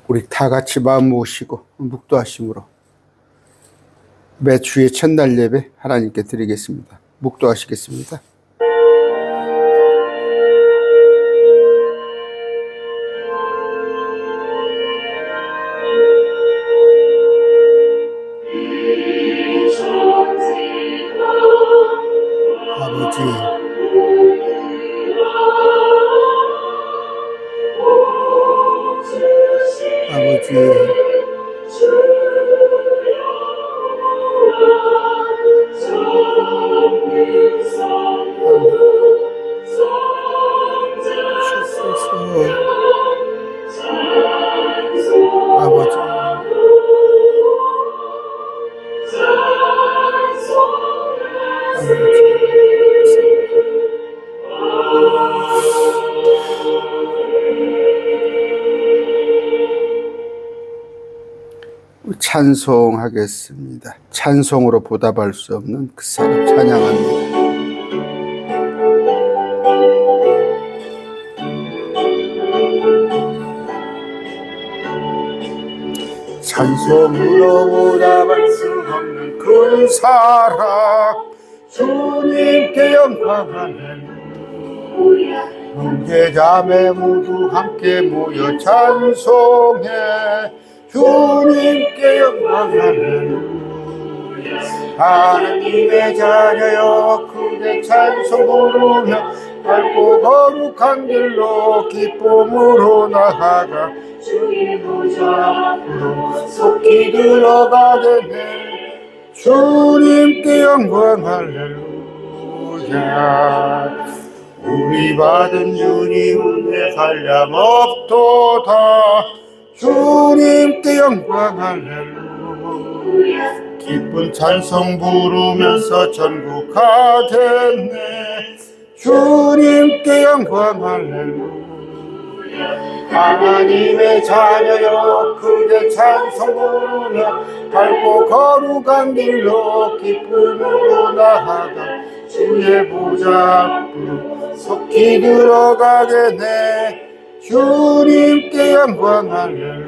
우리 다 같이 마음 모으시고 묵도하심으로 매 주의 첫날 예배 하나님께 드리겠습니다. 묵도하시겠습니다. 아버지, 찬송하겠습니다. 찬송으로 보답할 수 없는 그 사랑 찬양합니다. 찬송으로 보답할 수 없는 그 사랑 주님께 영광하는 형제자매 모두 함께 모여 찬송해 주님께 영광하는 하나님의 자녀여 크게 찬송 부르며 밝고 거룩한 길로 기쁨으로 나아가 주의 보좌 앞으로 속히 들어가게 돼 주님께 영광 할렐루야. 우리 받은 주님 은혜 한량 없도다 주님께 영광 할렐루야. 기쁜 찬송 부르면서 전국 가겠네 주님께 영광 할렐루야. 하나님의 자녀여 크게 찬송 부르며 밝고 거룩한 길로 기쁨으로 나아가 주의 보좌 앞으로 속히 들어가겠네 주님께 영광 할렐루야.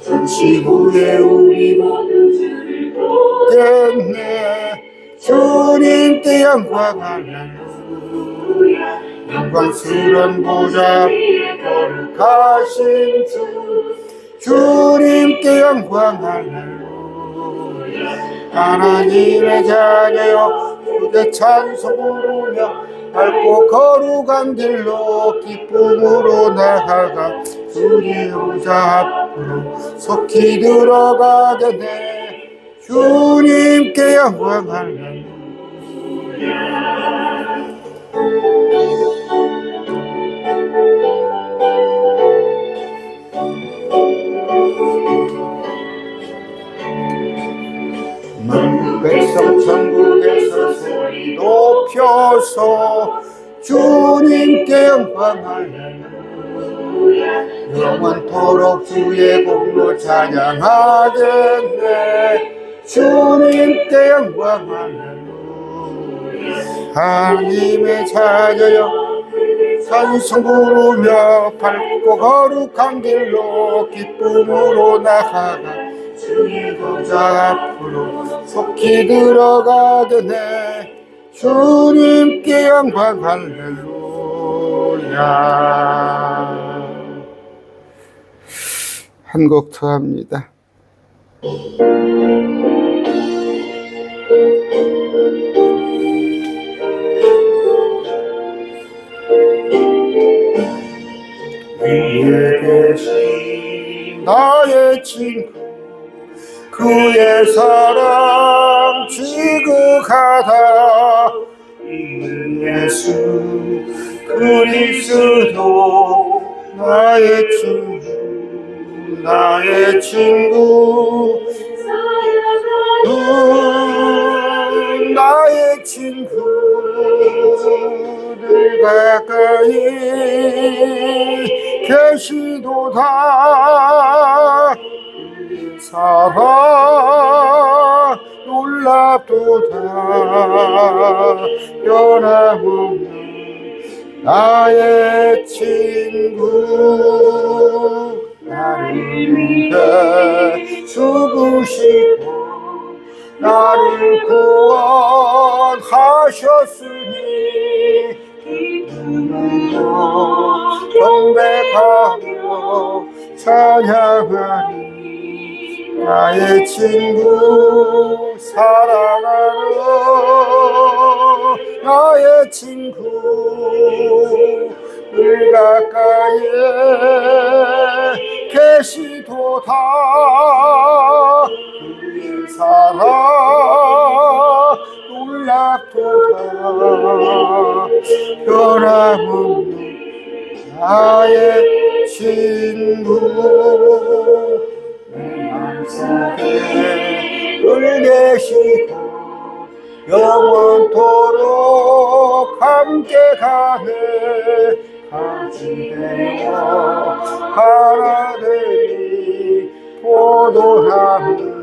전치부에 우리 모두 주를 보겠네 주님께 영광 할렐루야. 영광스런 보좌 위에 거룩하신 주 주님께 영광 할렐루야. 하나님의 자녀여 크게 찬송 부르며 밝고 거룩한 길로 기쁨으로 나아가 주의 보좌 앞으로 속히 들어가게 돼 주님께 영광 할렐루야. 만국 백성 천국에서 소리 높여서 주님께 영광 할렐루야. 영원토록 주의 공로 찬양하겠네 주님께 영광 할렐루야. 하나님의 자녀여 찬송 부르며 밝고 거룩한 길로 기쁨으로 나아가 주의 보좌 앞으로 속히 들어가겠네 주님께 영광 할렐루야. 한 곡 더 합니다. 위에 계신 나의 친구 그의 사랑 지극하다 예수 그리스도 나의 친구 나의 친구 나의 친구 늘 가까이 계시도다 사랑 놀랍도다 변함없는 나의 친구 되었으니 기쁨으로 경배하며 찬양하리. 나의 친구 사랑하는 나의 친구 늘 가까이에 계시도다. 그의 사랑 놀랍도다. 변함없는 나의 친구 내 맘속에 늘 계시고 영원토록 함께 가네. 같이 되어 하나 되니 포도나무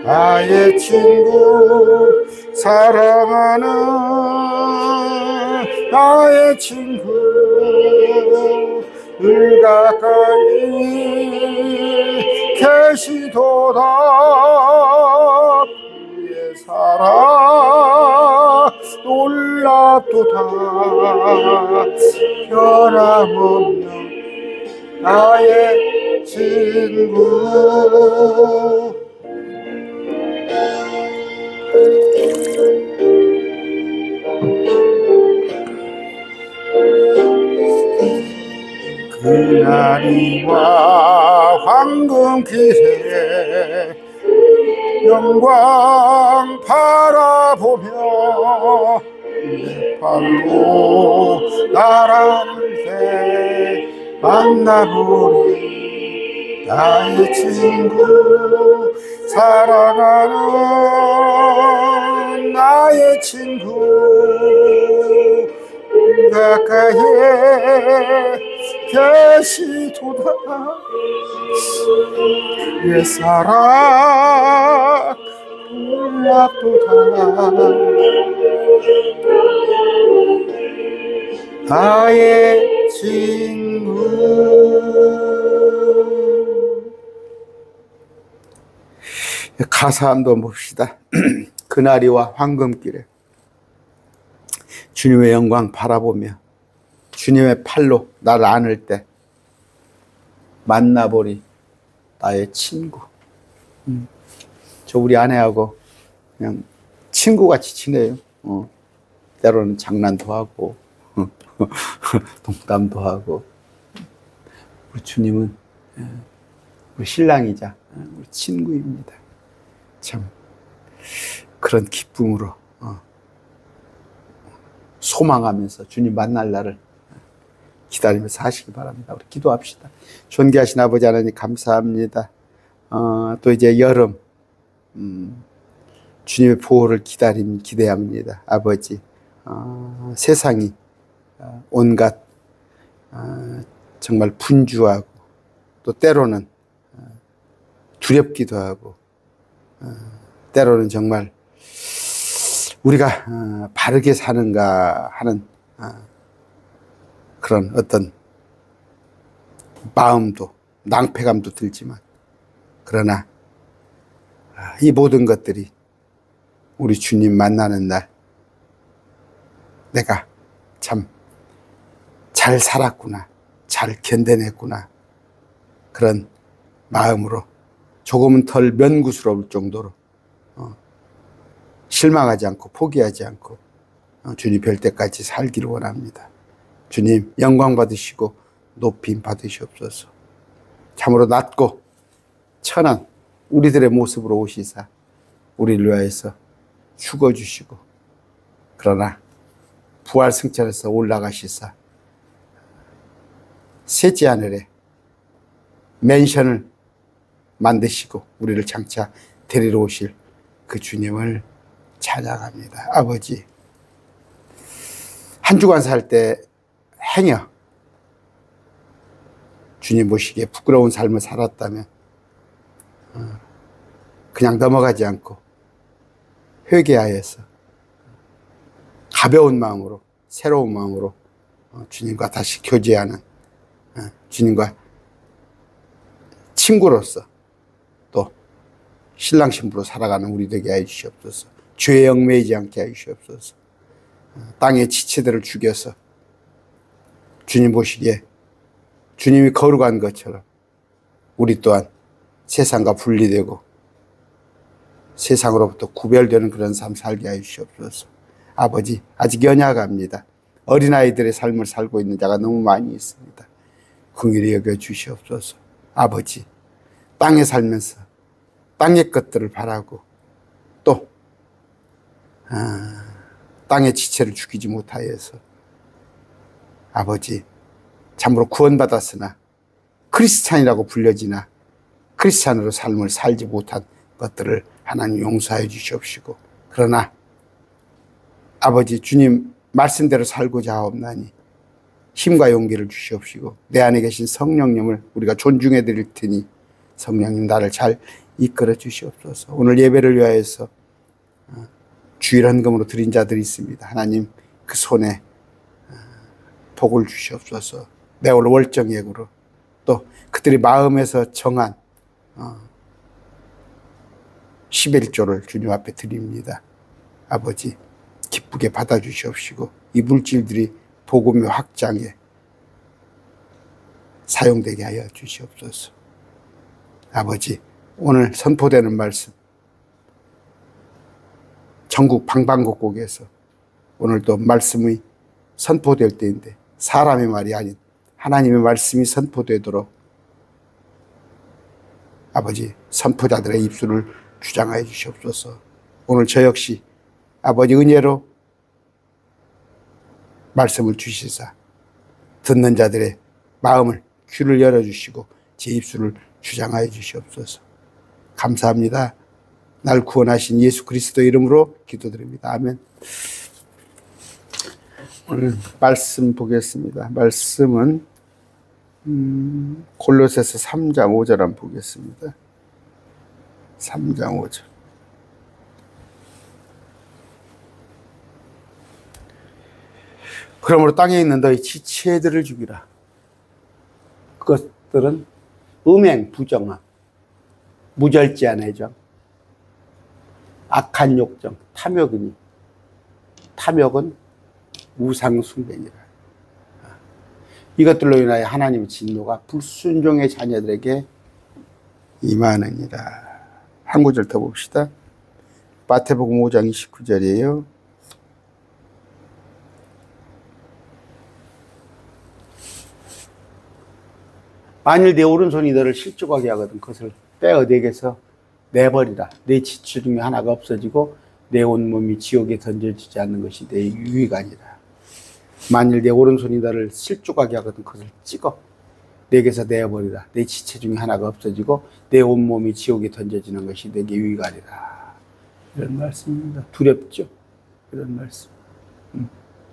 나의 친구 사랑하는 나의 친구 늘 가까이 계시도다. 그의 사랑 놀랍도다. 변함없는 나의 친구. 그날이와 황금길에 영광 바라보며 내 발로 나라를 새 만나보리. 나의 친구 사랑하는 나의 친구 가까이에 계시도다. 내 사랑 놀랍도다. 나의 친구. 가사 한번 봅시다. 그날이와 황금길에 주님의 영광 바라보며 주님의 팔로 나를 안을 때 만나보리 나의 친구. 저 우리 아내하고 그냥 친구같이 지내요. 때로는 장난도 하고 농담도 하고. 우리 주님은 우리 신랑이자 우리 친구입니다. 참 그런 기쁨으로 소망하면서 주님 만날 날을 기다리면서 하시기 바랍니다. 우리 기도합시다. 존귀하신 아버지 하나님 감사합니다. 또 이제 여름 주님의 보호를 기대합니다. 아버지 세상이 온갖 정말 분주하고 또 때로는 두렵기도 하고 때로는 정말 우리가 바르게 사는가 하는 그런 어떤 마음도 낭패감도 들지만 그러나 이 모든 것들이 우리 주님 만나는 날 내가 참 잘 살았구나, 잘 견뎌냈구나 그런 마음으로 조금은 덜 면구스러울 정도로 실망하지 않고 포기하지 않고 주님 뵐 때까지 살기를 원합니다. 주님 영광 받으시고 높임 받으시옵소서. 참으로 낮고 천한 우리들의 모습으로 오시사 우리를 위하여서 죽어주시고 그러나 부활 승천해서 올라가시사 셋째 하늘에 맨션을 만드시고 우리를 장차 데리러 오실 그 주님을 찬양합니다. 아버지 한 주간 살 때 행여 주님 보시기에 부끄러운 삶을 살았다면 그냥 넘어가지 않고 회개하여서 가벼운 마음으로 새로운 마음으로 주님과 다시 교제하는 주님과 친구로서 또 신랑 신부로 살아가는 우리 되게 하여 주시옵소서. 죄에 얽매이지 않게 하여 주시옵소서. 땅의 지체들을 죽여서 주님 보시기에 주님이 거룩한 것처럼 우리 또한 세상과 분리되고 세상으로부터 구별되는 그런 삶 살게 하여 주시옵소서. 아버지, 아직 연약합니다. 어린아이들의 삶을 살고 있는 자가 너무 많이 있습니다. 긍휼히 여겨 주시옵소서. 아버지, 땅에 살면서 땅의 것들을 바라고 또 땅의 지체를 죽이지 못하여서 아버지, 참으로 구원받았으나 크리스찬이라고 불려지나 크리스찬으로 삶을 살지 못한 것들을 하나님 용서해 주시옵시고, 그러나 아버지 주님 말씀대로 살고자 하옵나니 힘과 용기를 주시옵시고, 내 안에 계신 성령님을 우리가 존중해 드릴 테니 성령님 나를 잘 이끌어 주시옵소서. 오늘 예배를 위하여서 주일 헌금으로 드린 자들이 있습니다. 하나님 그 손에 복을 주시옵소서. 매월 월정액으로 또 그들이 마음에서 정한 11조를 주님 앞에 드립니다. 아버지 기쁘게 받아주시옵시고 이 물질들이 복음의 확장에 사용되게 하여 주시옵소서. 아버지, 오늘 선포되는 말씀 전국 방방곡곡에서 오늘도 말씀이 선포될 때인데 사람의 말이 아닌 하나님의 말씀이 선포되도록 아버지 선포자들의 입술을 주장하여 주시옵소서. 오늘 저 역시 아버지 은혜로 말씀을 주시사 듣는 자들의 마음을 귀를 열어주시고 제 입술을 주장하여 주시옵소서. 감사합니다. 날 구원하신 예수 그리스도 이름으로 기도드립니다. 아멘. 오늘 말씀 보겠습니다. 말씀은 골로새서 3장 5절 한번 보겠습니다. 3장 5절. 그러므로 땅에 있는 너희 지체들을 죽이라. 그것들은 음행, 부정함, 무절제한 애정, 악한 욕정, 탐욕이니 탐욕은 우상숭배니라. 이것들로 인하여 하나님의 진노가 불순종의 자녀들에게 임하느니라. 한 구절 더 봅시다. 마태복음 5장 29절이에요. 만일 내 오른손이 너를 실족하게 하거든 그것을 떼어 내게서 내버리라. 내 지체 중에 하나가 없어지고 내 온몸이 지옥에 던져지지 않는 것이 내 유익 아니라. 만일 내 오른손이 너를 실족하게 하거든 그것을 찍어 내게서 내버리라. 내 지체 중에 하나가 없어지고 내 온몸이 지옥에 던져지는 것이 내게 유익 아니라. 이런 말씀입니다. 두렵죠? 이런 말씀.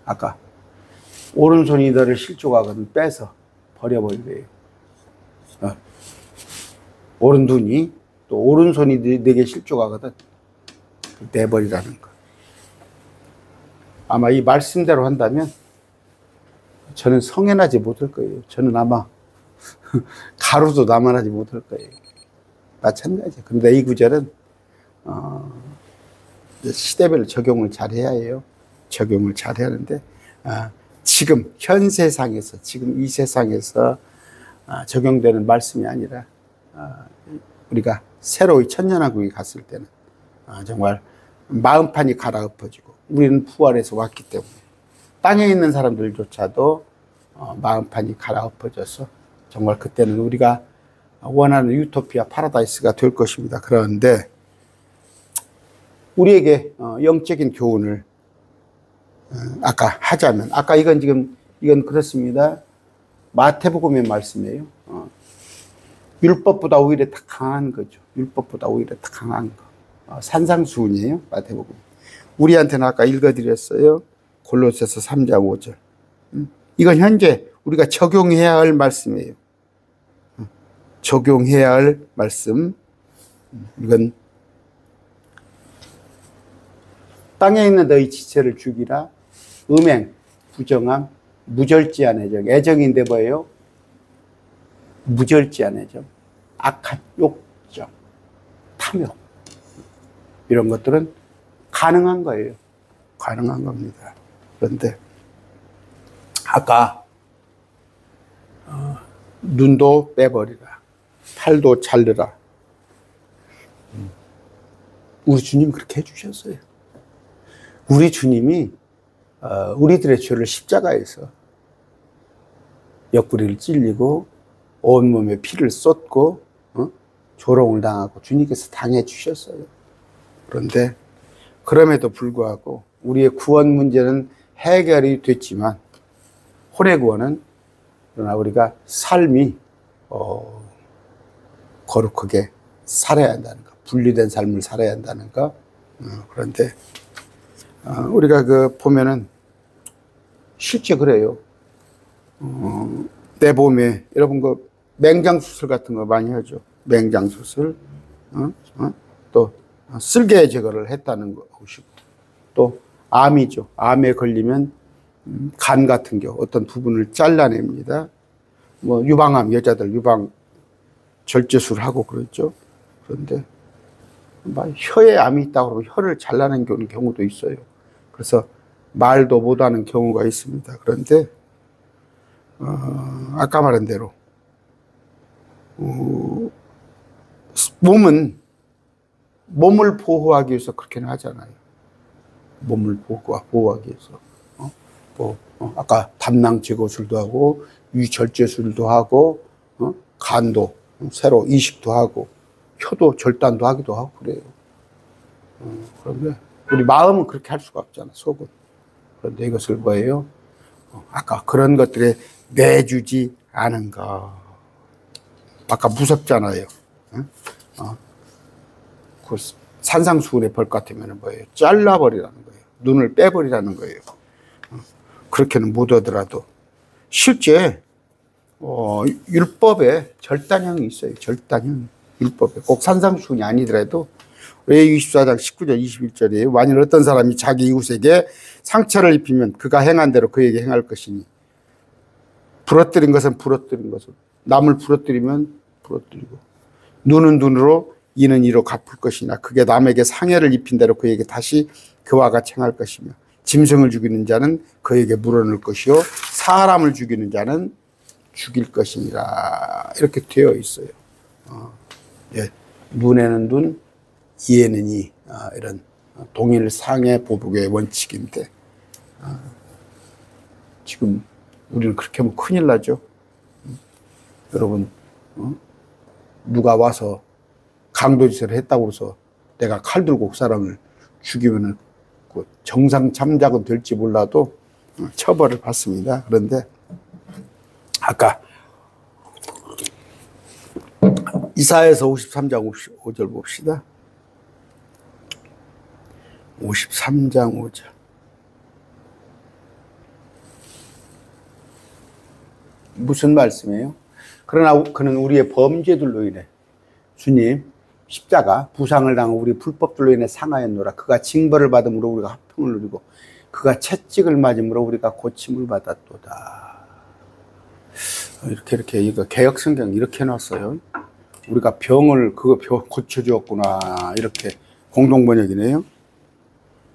아까 오른손이 너를 실족하거든 빼서 버려버리래요. 오른눈이 또 오른손이 내게 실족하거든 내버리라는 거. 아마 이 말씀대로 한다면 저는 성행하지 못할 거예요. 저는 아마 가루도 남아나지 못할 거예요. 마찬가지예요. 그런데 이 구절은 시대별로 적용을 잘 해야 해요. 적용을 잘 해야 하는데 지금 현 세상에서 지금 이 세상에서 적용되는 말씀이 아니라 우리가 새로이 천년왕국에 갔을 때는 정말 마음판이 갈아엎어지고 우리는 부활해서 왔기 때문에 땅에 있는 사람들조차도 마음판이 갈아엎어져서 정말 그때는 우리가 원하는 유토피아 파라다이스가 될 것입니다. 그런데 우리에게 영적인 교훈을 아까 하자면 아까 이건 그렇습니다. 마태복음의 말씀이에요. 율법보다 오히려 더 강한 거죠. 율법보다 오히려 더 강한 거. 산상수훈이에요. 마태복음. 우리한테는 아까 읽어드렸어요. 골로새서 3장 5절. 이건 현재 우리가 적용해야 할 말씀이에요. 적용해야 할 말씀. 이건 땅에 있는 너희 지체를 죽이라. 음행, 부정함, 무절제한 애정. 애정인데 뭐예요? 무절제한 애정, 악한 욕정, 탐욕. 이런 것들은 가능한 거예요. 가능한 겁니다. 그런데 아까 눈도 빼버리라, 팔도 잘르라. 우리 주님 그렇게 해주셨어요. 우리 주님이 우리들의 죄를 십자가에서 옆구리를 찔리고 온몸에 피를 쏟고 조롱을 당하고 주님께서 당해 주셨어요. 그런데 그럼에도 불구하고 우리의 구원 문제는 해결이 됐지만 혼의 구원은, 그러나 우리가 삶이 거룩하게 살아야 한다는 거, 분리된 삶을 살아야 한다는 거. 그런데 우리가 보면은 실제 그래요. 내 몸에 여러분 맹장 수술 같은 거 많이 하죠. 맹장 수술, 또 쓸개 제거를 했다는 것이고, 또 암이죠. 암에 걸리면 간 같은 겨 어떤 부분을 잘라냅니다. 뭐 유방암, 여자들 유방 절제술 하고 그러죠. 그런데 혀에 암이 있다고 그러고 혀를 잘라낸 경우도 있어요. 그래서 말도 못하는 경우가 있습니다. 그런데 아까 말한 대로 몸을 보호하기 위해서 그렇게는 하잖아요. 몸을 보호하기 위해서 아까 담낭 제거술도 하고 위절제술도 하고 간도 새로 이식도 하고 혀도 절단도 하기도 하고 그래요. 그런데 우리 마음은 그렇게 할 수가 없잖아, 속은. 그런데 이것을 뭐예요? 아까 그런 것들에 내주지 않은 거. 아까 무섭잖아요. 그 산상수훈의 벌 같으면 뭐예요? 잘라버리라는 거예요. 눈을 빼버리라는 거예요. 그렇게는 못하더라도 실제 율법에 절단형이 있어요. 절단형. 율법에 꼭 산상수훈이 아니더라도 레위기 24장 19절 21절에 만일 어떤 사람이 자기 이웃에게 상처를 입히면 그가 행한 대로 그에게 행할 것이니, 부러뜨린 것은 부러뜨린 것으로, 남을 부러뜨리면 부러뜨리고, 눈은 눈으로 이는 이로 갚을 것이나 그게 남에게 상해를 입힌 대로 그에게 다시 그와 같이 행할 것이며, 짐승을 죽이는 자는 그에게 물어넣을 것이요 사람을 죽이는 자는 죽일 것이니라. 이렇게 되어 있어요. 예, 눈에는 눈, 이에는 이, 이런 동일 상해 보복의 원칙인데, 지금 우리는 그렇게 하면 큰일 나죠. 여러분, 누가 와서 강도짓을 했다고 해서 내가 칼 들고 그 사람을 죽이면은 정상 참작은 될지 몰라도 처벌을 받습니다. 그런데 아까 이사야서 53장 5절 봅시다. 53장 5절. 무슨 말씀이에요? 그러나 그는 우리의 범죄들로 인해 주님 십자가 부상을 당하고 우리 불법들로 인해 상하였노라. 그가 징벌을 받음으로 우리가 화평을 누리고 그가 채찍을 맞음으로 우리가 고침을 받았도다. 이렇게 이거 개역 성경 이렇게 해놨어요. 우리가 병을 고쳐주었구나. 이렇게 공동 번역이네요.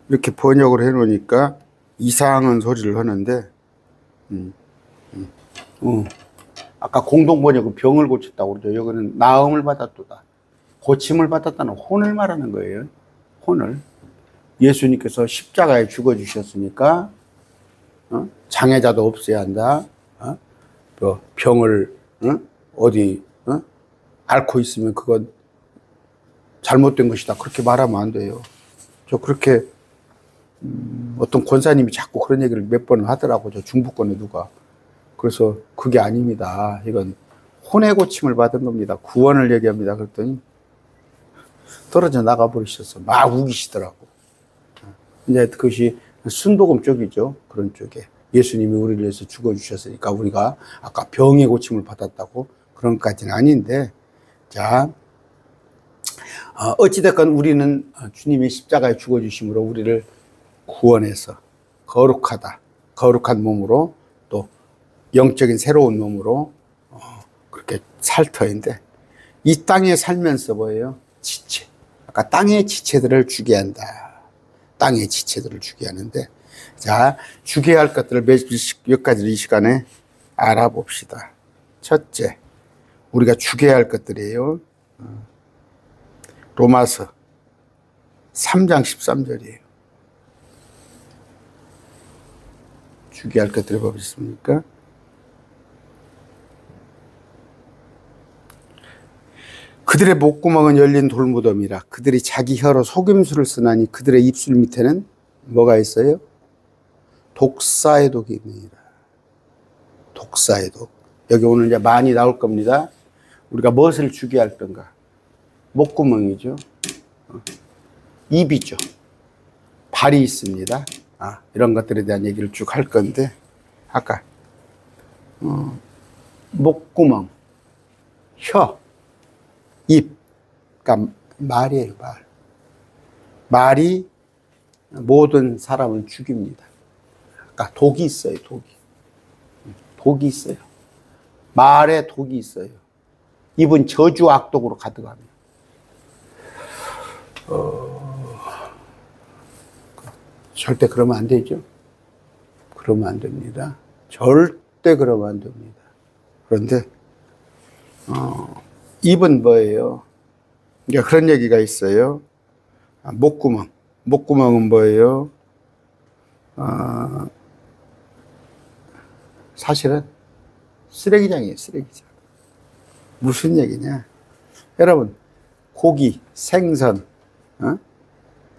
이렇게 번역을 해놓으니까 이상한 소리를 하는데, 아까 공동 번역은 병을 고쳤다고 그러죠. 여기는 나음을 받았도다. 고침을 받았다는 혼을 말하는 거예요. 혼을. 예수님께서 십자가에 죽어주셨으니까 장애자도 없어야 한다. 병을 어디 앓고 있으면 그건 잘못된 것이다. 그렇게 말하면 안 돼요. 저 그렇게 어떤 권사님이 자꾸 그런 얘기를 몇 번 하더라고. 저 중부권에 누가. 그래서 그게 아닙니다. 이건 혼의 고침을 받은 겁니다. 구원을 얘기합니다. 그랬더니 떨어져 나가버리셔서 막 우기시더라고. 이제 그것이 순복음 쪽이죠. 그런 쪽에. 예수님이 우리를 위해서 죽어주셨으니까 우리가 아까 병의 고침을 받았다고 그런 것까지는 아닌데, 자, 어찌됐건 우리는 주님이 십자가에 죽어주심으로 우리를 구원해서 거룩한 몸으로 또 영적인 새로운 몸으로 그렇게 살 터인데, 이 땅에 살면서 뭐예요? 지체. 아까 땅의 지체들을 주게 한다. 땅의 지체들을 주게 하는데, 자, 죽여야 할 것들을 몇 가지를 이 시간에 알아봅시다. 첫째, 우리가 죽여야 할 것들이에요. 로마서 3장 13절이에요. 죽여야 할 것들이 뭐가 있습니까? 그들의 목구멍은 열린 돌무덤이라. 그들이 자기 혀로 속임수를 쓰나니 그들의 입술 밑에는 뭐가 있어요? 독사의 독이 있느니라. 독사의 독. 여기 오늘 이제 많이 나올 겁니다. 우리가 무엇을 죽여야 할 건가? 목구멍이죠. 입이죠. 발이 있습니다. 이런 것들에 대한 얘기를 쭉 할 건데, 아까 목구멍, 혀, 입, 그러니까 말이에요. 말이 모든 사람을 죽입니다. 그러니까 독이 있어요. 독이 있어요. 말에 독이 있어요. 입은 저주 악독으로 가득합니다. 절대 그러면 안 되죠. 그러면 안 됩니다. 절대 그러면 안 됩니다. 그런데 입은 뭐예요? 그러니까 그런 얘기가 있어요. 목구멍은 뭐예요? 사실은 쓰레기장이에요. 쓰레기장. 무슨 얘기냐? 여러분, 고기, 생선,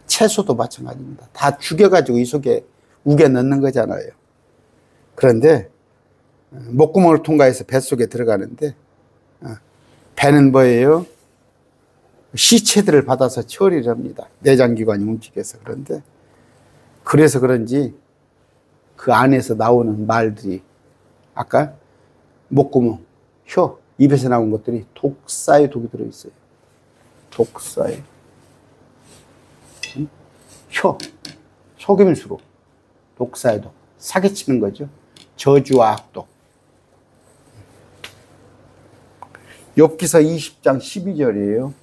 채소도 마찬가지입니다. 다 죽여가지고 이 속에 우겨 넣는 거잖아요. 그런데 목구멍을 통과해서 뱃속에 들어가는데, 배는 뭐예요? 시체들을 받아서 처리를 합니다. 내장기관이 움직여서. 그래서 그런지 그 안에서 나오는 말들이 아까 목구멍, 혀, 입에서 나온 것들이 독사의 독이 들어있어요. 독사의 혀, 속임수로 독사의 독, 사기치는 거죠. 저주와 악독. 욥기서 20장 12절이에요.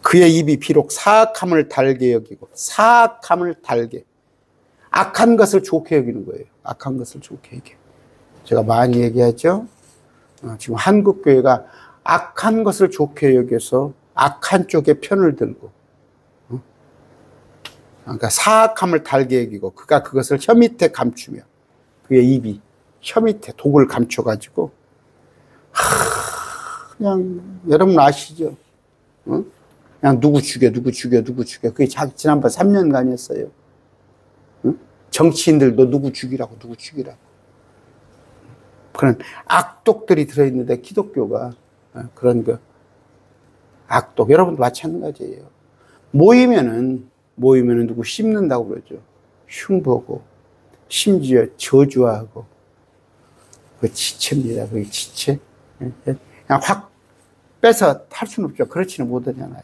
그의 입이 비록 사악함을 달게 여기고, 사악함을 달게, 악한 것을 좋게 여기는 거예요. 악한 것을 좋게 여겨. 제가 많이 얘기하죠. 지금 한국교회가 악한 것을 좋게 여겨서 악한 쪽에 편을 들고, 그러니까 사악함을 달게 여기고, 그가 그것을 혀 밑에 감추며, 그의 입이 혀 밑에 독을 감춰가지고, 그냥 여러분 아시죠? 그냥 누구 죽여. 그게 지난번 3년간이었어요. 정치인들도 누구 죽이라고. 그런 악독들이 들어있는데 기독교가 그런 거 악독. 여러분도 마찬가지예요. 모이면은 누구 씹는다고 그러죠. 흉보고 심지어 저주하고. 그 지체입니다. 그게 지체. 그냥 확 빼서 탈 수는 없죠. 그렇지는 못하잖아요.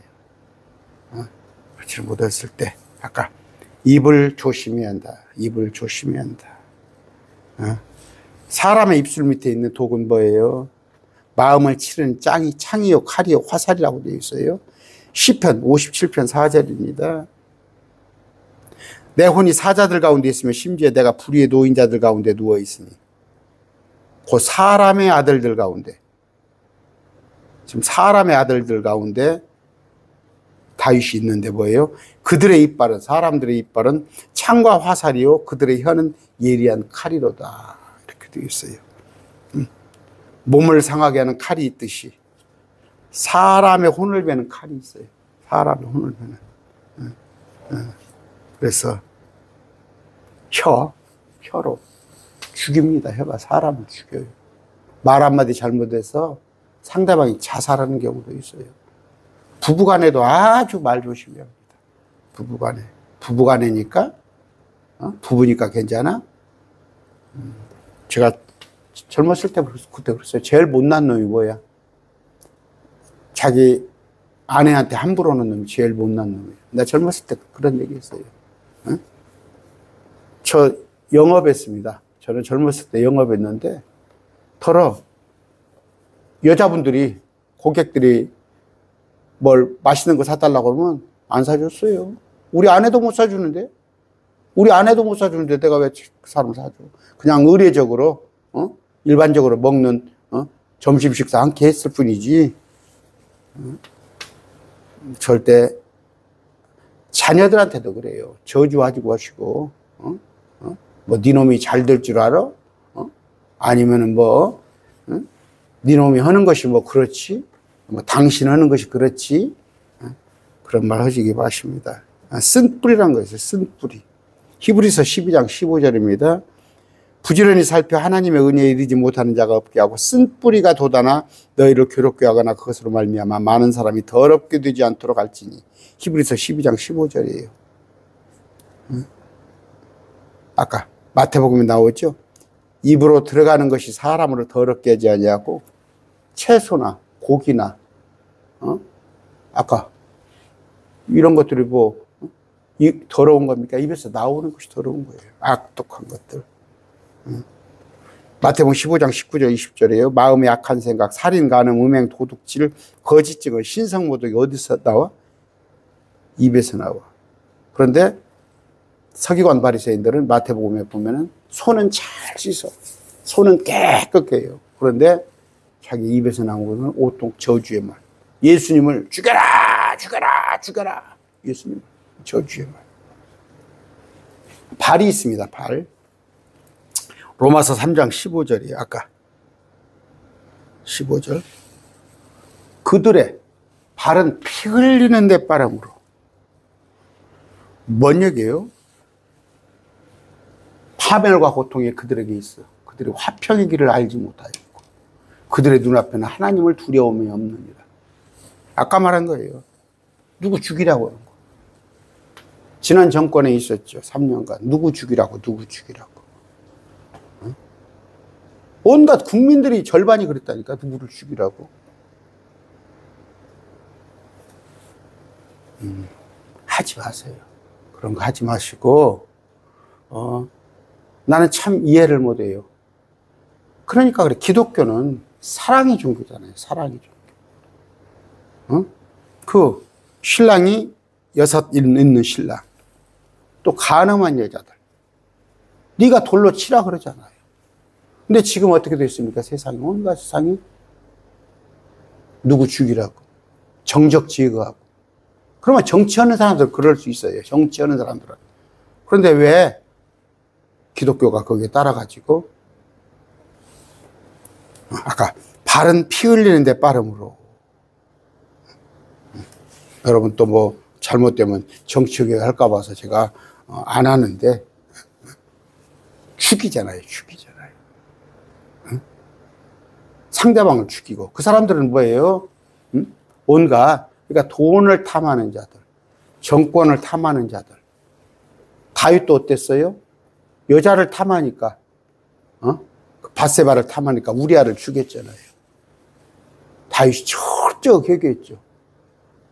그렇지는 못했을 때 아까 입을 조심해야 한다. 사람의 입술 밑에 있는 독은 뭐예요? 마음을 치르는 창이요, 칼이요, 화살이라고 되어 있어요. 시편 57편 4절입니다. 내 혼이 사자들 가운데 있으며 심지어 내가 불의의 노인자들 가운데 누워 있으니, 곧 사람의 아들들 가운데, 지금 사람의 아들들 가운데 다윗이 있는데 뭐예요? 그들의 이빨은, 사람들의 이빨은 창과 화살이요, 그들의 혀는 예리한 칼이로다. 이렇게 되어 있어요. 몸을 상하게 하는 칼이 있듯이 사람의 혼을 베는 칼이 있어요. 사람의 혼을 베는. 그래서 혀로 죽입니다. 혀가 사람을 죽여요. 말 한마디 잘못해서 상대방이 자살하는 경우도 있어요. 부부간에도 아주 말 조심해야 합니다. 부부간에니까, 부부니까 괜찮아? 제가 젊었을 때 그때 그랬어요. 제일 못난 놈이 뭐야? 자기 아내한테 함부로 하는 놈이 제일 못난 놈이에요. 나 젊었을 때 그런 얘기 했어요. 저 영업했습니다. 저는 젊었을 때 영업했는데, 여자분들이, 고객들이 뭘 맛있는 거 사달라고 그러면 안 사줬어요. 우리 아내도 못 사주는데. 우리 아내도 못 사주는데 내가 왜 그 사람 사줘? 그냥 의례적으로, 일반적으로 먹는, 점심 식사 함께 했을 뿐이지, 절대 자녀들한테도 그래요. 저주하지 마시고, 뭐, 네 놈이 잘 될 줄 알아? 아니면은 뭐, 네 놈이 하는 것이 뭐 그렇지? 뭐, 당신 하는 것이 그렇지? 그런 말 하시기 바랍니다. 쓴뿌리란 거였어요. 쓴뿌리. 히브리서 12장 15절입니다. 부지런히 살펴 하나님의 은혜에 이르지 못하는 자가 없게 하고 쓴뿌리가 돋아나 너희를 괴롭게 하거나 그것으로 말미암아 많은 사람이 더럽게 되지 않도록 할지니. 히브리서 12장 15절이에요. 아까 마태복음에 나오죠. 입으로 들어가는 것이 사람으로 더럽게 하지 아니하고 채소나 고기나 아까 이런 것들이 뭐 더러운 겁니까? 입에서 나오는 것이 더러운 거예요. 악독한 것들. 마태복음 15장 19절 20절이에요. 마음의 악한 생각, 살인, 간음, 음행, 도둑질, 거짓 증언, 신성 모독이 어디서 나와? 입에서 나와. 그런데 서기관 바리새인들은 마태복음에 보면은 손은 잘 씻어. 손은 깨끗해요. 그런데 자기 입에서 나온 것은 온통 저주의 말. 예수님을 죽여라, 죽여라, 죽여라. 예수님 저주의 말. 발이 있습니다. 발. 로마서 3장 15절이에요. 아까 15절. 그들의 발은 피 흘리는 데 빠름으로. 뭔 얘기예요? 파멸과 고통이 그들에게 있어. 그들이 화평의 길을 알지 못하였고 그들의 눈앞에는 하나님을 두려움이 없느니라. 아까 말한 거예요. 누구 죽이라고 하는 거. 지난 정권에 있었죠. 3년간. 누구 죽이라고, 누구 죽이라고. 온갖 국민들이 절반이 그랬다니까. 누구를 죽이라고. 하지 마세요. 그런 거 하지 마시고, 나는 참 이해를 못해요. 그러니까 그래. 기독교는 사랑의 종교잖아요. 사랑의 종교. 그 신랑이 6 있는 신랑. 또 간음한 여자들. 네가 돌로 치라 그러잖아요. 근데 지금 어떻게 됐습니까? 세상이, 온갖 세상이 누구 죽이라고, 정적 제거하고. 그러면 정치하는 사람들 그럴 수 있어요. 정치하는 사람들은. 그런데 왜 기독교가 거기에 따라가지고 아까 발은 피 흘리는데 빠름으로. 여러분 또 뭐 잘못되면 정치개혁 할까 봐서 제가 안 하는데 죽이잖아요. 죽이잖아요. 상대방을 죽이고. 그 사람들은 뭐예요? 온갖, 그러니까 돈을 탐하는 자들, 정권을 탐하는 자들. 다윗도 어땠어요? 여자를 탐하니까, 밧세바를 탐하니까 우리아를 죽였잖아요. 다윗이 철저히 회개했죠.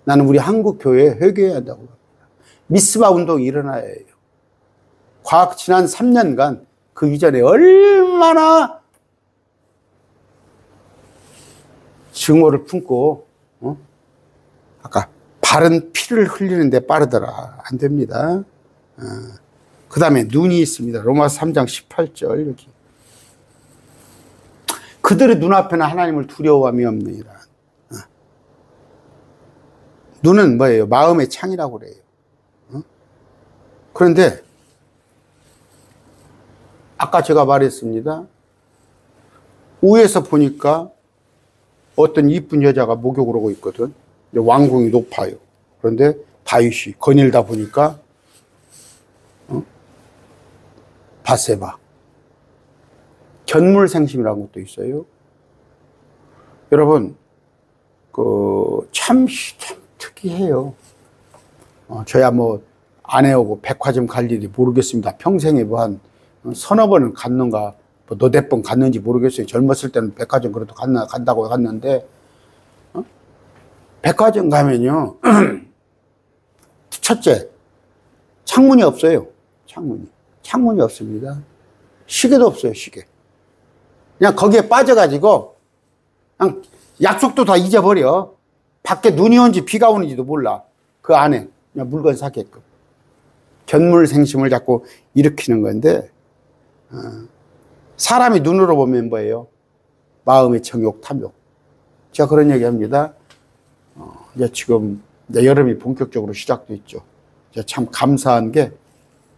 나는 우리 한국 교회에 회개해야 한다고 합니다. 미스바 운동이 일어나야 해요. 과학 지난 3년간 그 이전에 얼마나 증오를 품고, 아까 발은 피를 흘리는데 빠르더라. 안 됩니다. 그 다음에 눈이 있습니다. 로마서 3장 18절 여기. 그들의 눈앞에는 하나님을 두려워함이 없느니라. 눈은 뭐예요? 마음의 창이라고 그래요. 그런데 아까 제가 말했습니다. 위에서 보니까 어떤 이쁜 여자가 목욕을 하고 있거든. 왕궁이 높아요. 그런데 다윗이 거닐다 보니까 밧세바. 견물생심이라는 것도 있어요. 여러분, 참 특이해요. 저야 뭐 아내하고 백화점 갈 일이 모르겠습니다. 평생에 뭐 한 서너 번은 갔는가, 뭐 너댓 번 갔는지 모르겠어요. 젊었을 때는 백화점 그래도 간다고 갔는데, 백화점 가면요, 첫째, 창문이 없어요. 창문이 없습니다. 시계도 없어요, 시계. 그냥 거기에 빠져가지고, 그냥 약속도 다 잊어버려. 밖에 눈이 오는지 비가 오는지도 몰라. 그 안에 그냥 물건 사게끔. 견물생심을 자꾸 일으키는 건데, 사람이 눈으로 보면 뭐예요? 마음의 정욕, 탐욕. 제가 그런 얘기 합니다. 이제 지금 이제 여름이 본격적으로 시작됐죠. 참 감사한 게,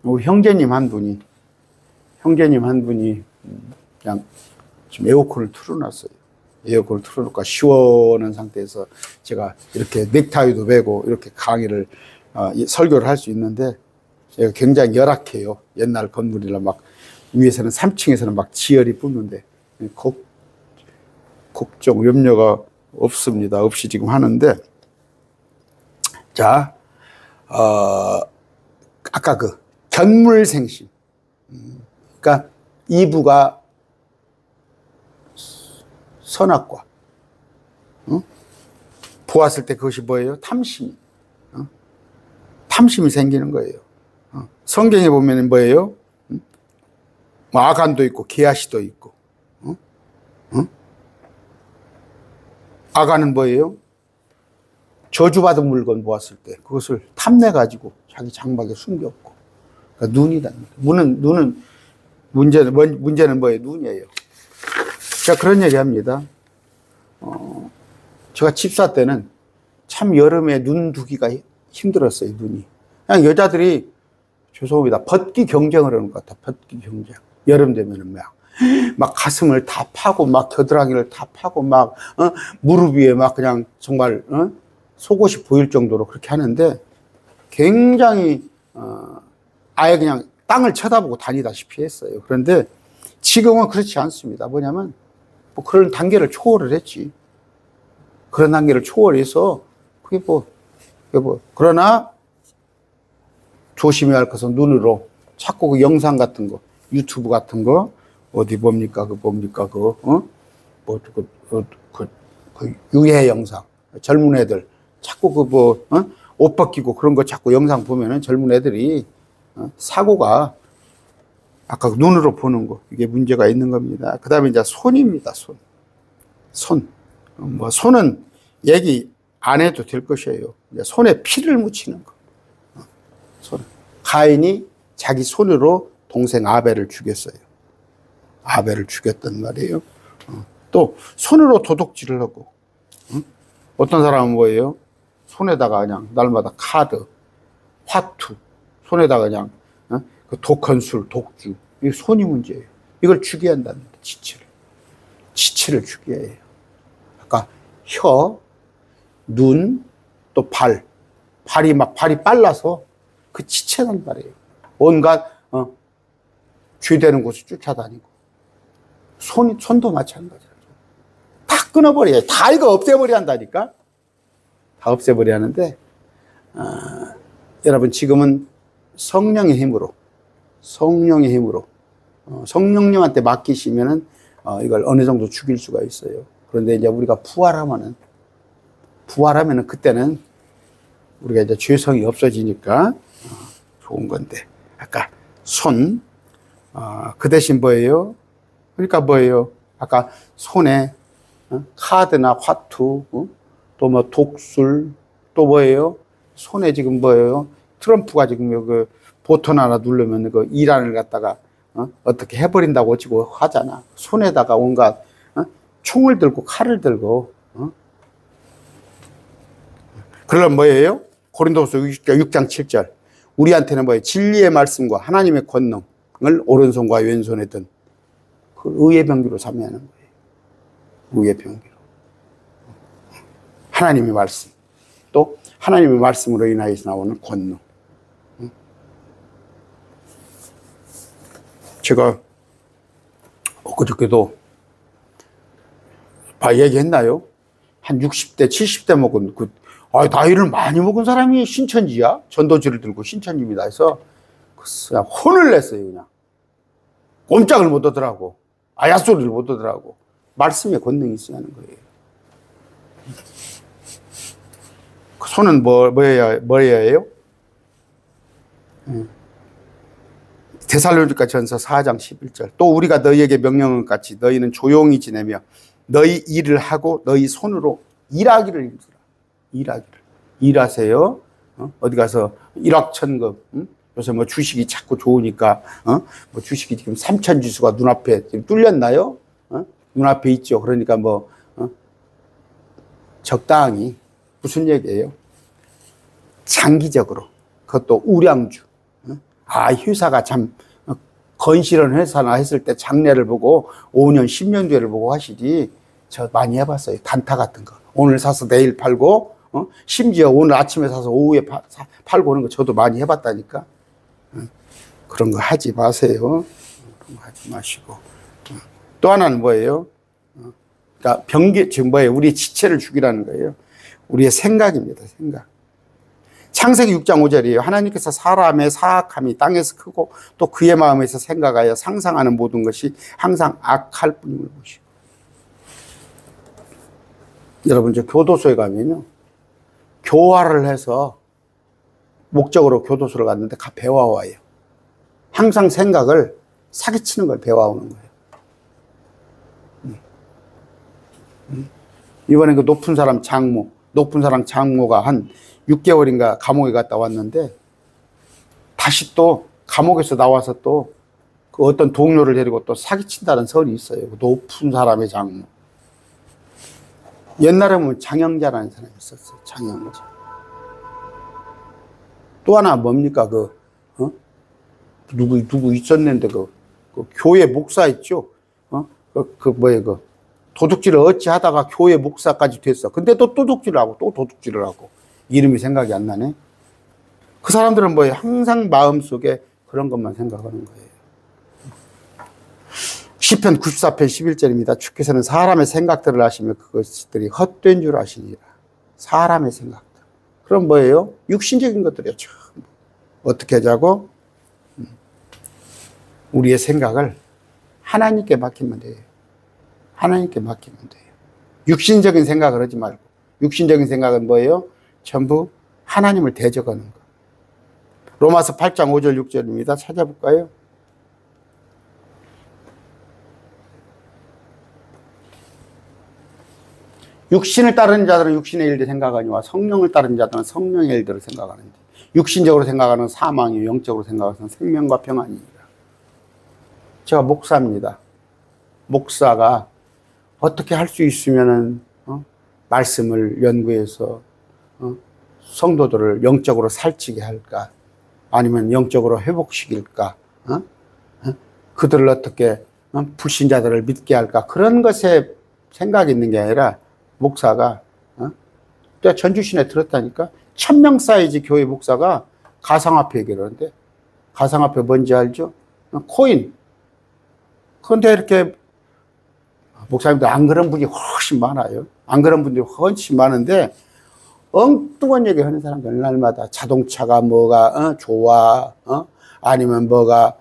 우리 형제님 한 분이 그냥 지금 에어컨을 틀어놨어요. 에어컨을 틀어놓고 시원한 상태에서 제가 이렇게 넥타이도 매고 이렇게 강의를, 설교를 할 수 있는데, 제가 굉장히 열악해요. 옛날 건물이라 막, 위에서는 3층에서는 막 지열이 뿜는데, 걱정, 염려가 없습니다. 없이 지금 하는데, 자, 아까 그 견물생심. 그러니까 이부가 선악과, 보았을 때 그것이 뭐예요? 탐심이. 탐심이 생기는 거예요. 성경에 보면 뭐예요? 아간도 있고 게하시도 있고. 아간은 뭐예요? 저주받은 물건 보았을 때 그것을 탐내가지고 자기 장막에 숨겼고. 그러니까 눈은 문제는 뭐예요? 눈이에요. 제가 그런 얘기 합니다. 제가 집사 때는 참 여름에 눈 두기가 힘들었어요, 눈이. 그냥 여자들이, 죄송합니다, 벗기 경쟁을 하는 것 같아, 벗기 경쟁. 여름 되면은 막 가슴을 다 파고, 막 겨드랑이를 다 파고, 막, 무릎 위에 막 그냥 정말, 속옷이 보일 정도로 그렇게 하는데, 굉장히, 아예 그냥 땅을 쳐다보고 다니다시피 했어요. 그런데 지금은 그렇지 않습니다. 뭐냐면, 뭐 그런 단계를 초월을 했지. 그런 단계를 초월해서, 그게 그러나, 조심해야 할 것은 눈으로 자꾸 그 영상 같은 거, 유튜브 같은 거, 어디 뭡니까? 유해 영상. 젊은 애들. 자꾸 옷 벗기고 그런 거 자꾸 영상 보면은 젊은 애들이, 사고가, 아까 눈으로 보는 거, 이게 문제가 있는 겁니다. 그 다음에 이제 손입니다, 손. 손은 얘기 안 해도 될 것이에요. 손에 피를 묻히는 거. 가인이 자기 손으로 동생 아벨을 죽였어요. 아벨을 죽였단 말이에요. 또 손으로 도둑질을 하고, 어떤 사람은 뭐예요? 손에다가 그냥 날마다 카드, 화투, 손에다가 그냥 그 독한 술, 독주. 이게 손이 문제예요. 이걸 죽여야 한답니다. 지체를 죽여야 해요. 아까 혀, 눈, 또 발이 빨라서 그 지체란 말이에요. 온갖 쥐되는 곳을 쫓아다니고, 손도 마찬가지예요. 다 끊어버려요. 다 이거 없애버려야 한다니까. 다 없애버려야 하는데, 여러분 지금은 성령의 힘으로 성령님한테 맡기시면은 이걸 어느 정도 죽일 수가 있어요. 그런데 이제 우리가 부활하면은 그때는 우리가 이제 죄성이 없어지니까 좋은 건데, 아까 손, 그 대신 뭐예요? 그러니까 뭐예요? 아까 손에 카드나 화투, 또 뭐 독술, 또 뭐예요? 손에 지금 뭐예요? 트럼프가 지금 그 버튼 하나 누르면 그 이란을 갖다가 어떻게 해버린다고 지고 하잖아. 손에다가 온갖 총을 들고 칼을 들고. 그러면 뭐예요? 고린도후서 6장 7절. 우리한테는 뭐예요? 진리의 말씀과 하나님의 권능을 오른손과 왼손에 든 그 의의 병기로 삼아야 하는 거예요. 의의 병기로. 하나님의 말씀. 또 하나님의 말씀으로 인하여서 나오는 권능. 제가 엊그저께도 얘기했나요? 한 60대, 70대 먹은 나이를 많이 먹은 사람이 신천지야? 전도지를 들고 신천지입니다 해서 그냥 혼을 냈어요. 그냥 꼼짝을 못 하더라고. 아야소리를 못 하더라고. 말씀에 권능이 있어야 하는 거예요. 그 손은 뭐여야 해요? 데살로니가 전서 4장 11절. 또 우리가 너희에게 명령한 같이 너희는 조용히 지내며 너희 일을 하고 너희 손으로 일하기를 힘쓰라. 일하세요. 어디 가서 일확천금, 요새 뭐 주식이 자꾸 좋으니까, 뭐 주식이 지금 3천 지수가 눈앞에 지금 뚫렸나요? 눈앞에 있죠. 그러니까 뭐, 적당히, 무슨 얘기예요? 장기적으로, 그것도 우량주. 회사가 참, 건실한 회사나 했을 때 장래를 보고 5년, 10년 뒤를 보고 하시지. 저 많이 해봤어요. 단타 같은 거. 오늘 사서 내일 팔고, 심지어 오늘 아침에 사서 오후에 팔고 오는 거 저도 많이 해봤다니까. 그런 거 하지 마세요. 그런 거 하지 마시고. 또 하나는 뭐예요? 그러니까 지금 뭐예요? 우리의 지체를 죽이라는 거예요. 우리의 생각입니다. 생각. 창세기 6장 5절이에요. 하나님께서 사람의 사악함이 땅에서 크고 또 그의 마음에서 생각하여 상상하는 모든 것이 항상 악할 뿐임을 보시고. 여러분, 저 교도소에 가면요. 교화를 해서 목적으로 교도소를 갔는데 배워와요. 항상 생각을 사기치는 걸 배워오는 거예요. 이번에 그 높은 사람 장모가 한 6개월인가 감옥에 갔다 왔는데 다시 또 감옥에서 나와서 또 그 어떤 동료를 데리고 또 사기친다는 설이 있어요. 높은 사람의 장모. 옛날에 보면 장영자라는 사람이 있었어요. 장영자. 또 하나 뭡니까? 누구 있었는데 그 교회 목사 있죠? 도둑질을 어찌 하다가 교회 목사까지 됐어. 근데 또 도둑질을 하고. 이름이 생각이 안 나네. 그 사람들은 뭐예요? 항상 마음속에 그런 것만 생각하는 거예요. 시편 94편 11절입니다. 주께서는 사람의 생각들을 아시며 그것들이 헛된 줄 아시니라. 사람의 생각들. 그럼 뭐예요? 육신적인 것들이요. 어떻게 하자고? 우리의 생각을 하나님께 맡기면 돼요. 하나님께 맡기면 돼요. 육신적인 생각을 하지 말고. 육신적인 생각은 뭐예요? 전부 하나님을 대적하는 거. 로마서 8장 5절 6절입니다. 찾아볼까요? 육신을 따르는 자들은 육신의 일들 생각하니와 성령을 따르는 자들은 성령의 일들을 생각하는데 육신적으로 생각하는 사망이요 영적으로 생각하는 생명과 평안이니라. 제가 목사입니다. 목사가 어떻게 할 수 있으면은 말씀을 연구해서 성도들을 영적으로 살찌게 할까? 아니면 영적으로 회복시킬까? 그들을 어떻게 불신자들을 믿게 할까? 그런 것에 생각이 있는 게 아니라 목사가 또 전주신에 들었다니까 1000명 사이즈 교회 목사가 가상화폐 얘기를 하는데 가상화폐 뭔지 알죠? 코인. 그런데 이렇게 목사님들 안 그런 분이 훨씬 많아요. 안 그런 분들이 훨씬 많은데 엉뚱한 얘기 하는 사람들 날마다 자동차가 뭐가 좋아 아니면 뭐가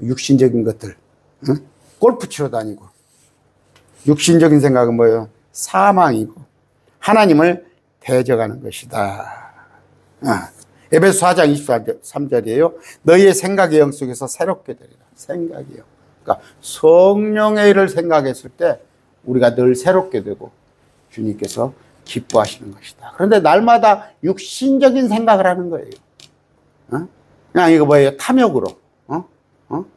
육신적인 것들 골프 치러 다니고 육신적인 생각은 뭐예요? 사망이고 하나님을 대적하는 것이다. 에베소 4장 23절이에요. 너희의 생각의 영 속에서 새롭게 되리라. 생각의 영. 그러니까 성령의 일을 생각했을 때 우리가 늘 새롭게 되고 주님께서 기뻐하시는 것이다. 그런데 날마다 육신적인 생각을 하는 거예요. 그냥 이거 뭐예요? 탐욕으로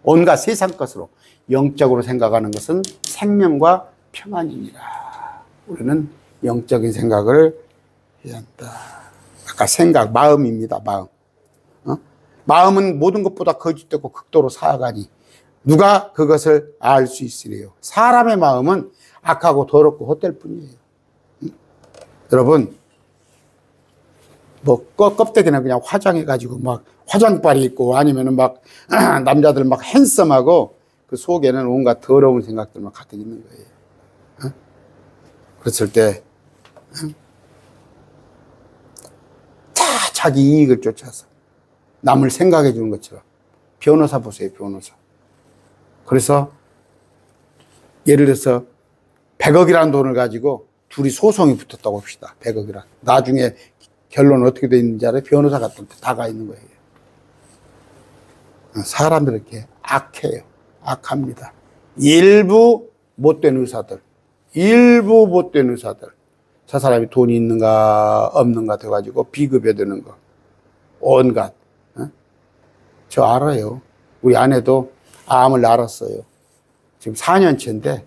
온갖 세상 것으로 영적으로 생각하는 것은 생명과 평안이니라. 우리는 영적인 생각을 해야 한다. 아까 생각, 마음입니다. 마음. 마음은 모든 것보다 거짓되고 극도로 사악하니 누가 그것을 알 수 있으리요. 사람의 마음은 악하고 더럽고 헛될 뿐이에요. 여러분, 뭐 껍데기는 그냥 화장해가지고 막 화장빨이 있고 아니면은 막 남자들 막 핸섬하고 그 속에는 온갖 더러운 생각들만 가득 있는 거예요. 그랬을 때 다 자기 이익을 쫓아서 남을 생각해 주는 것처럼 변호사 보세요. 변호사. 그래서 예를 들어서 100억이라는 돈을 가지고 둘이 소송이 붙었다고 합시다. 100억이란. 나중에 결론은 어떻게 돼 있는지 알아요? 변호사 같은 데 다 가 있는 거예요. 사람들이 이렇게 악해요. 악합니다. 일부 못된 의사들. 저 사람이 돈이 있는가 없는가 돼가지고 비급여되는 거. 온갖. 저 알아요. 우리 아내도 암을 앓았어요. 지금 4년째인데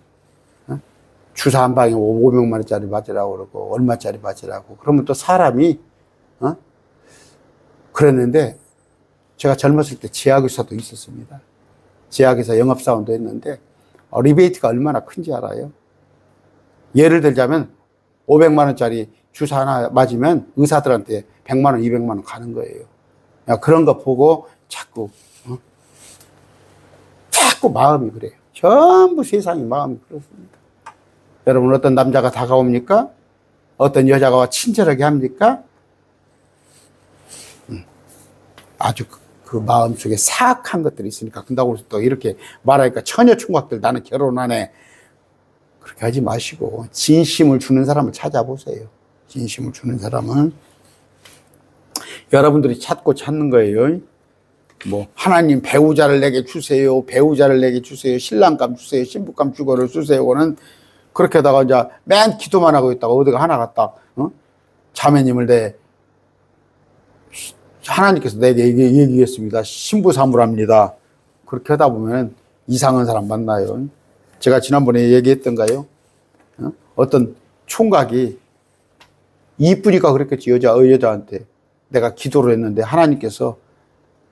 주사 한 방에 500만 원짜리 맞으라고 그러고 얼마짜리 맞으라고. 그러면 또 사람이 그랬는데 제가 젊었을 때 제약회사도 있었습니다. 제약회사 영업사원도 했는데 리베이트가 얼마나 큰지 알아요? 예를 들자면 500만 원짜리 주사 하나 맞으면 의사들한테 100만 원, 200만 원 가는 거예요. 그런 거 보고 자꾸 마음이 그래요. 전부 세상이 마음이 그렇습니다. 여러분 어떤 남자가 다가옵니까? 어떤 여자가 친절하게 합니까? 아주 그 마음속에 사악한 것들이 있으니까 그런다고 해서 또 이렇게 말하니까 처녀 총각들 나는 결혼 안 해. 그렇게 하지 마시고 진심을 주는 사람을 찾아보세요. 진심을 주는 사람은 여러분들이 찾는 거예요. 뭐 하나님 배우자를 내게 주세요. 배우자를 내게 주세요. 신랑감 주세요. 신부감 주거를 주세요는 그렇게 하다가 이제 맨 기도만 하고 있다가 어디가 하나 갔다 자매님을 하나님께서 내게 얘기했습니다. 신부 사무랍니다. 그렇게 하다 보면 이상한 사람 만나요. 제가 지난번에 얘기했던가요? 어떤 총각이 이쁘니까 그랬겠지. 여자한테 내가 기도를 했는데 하나님께서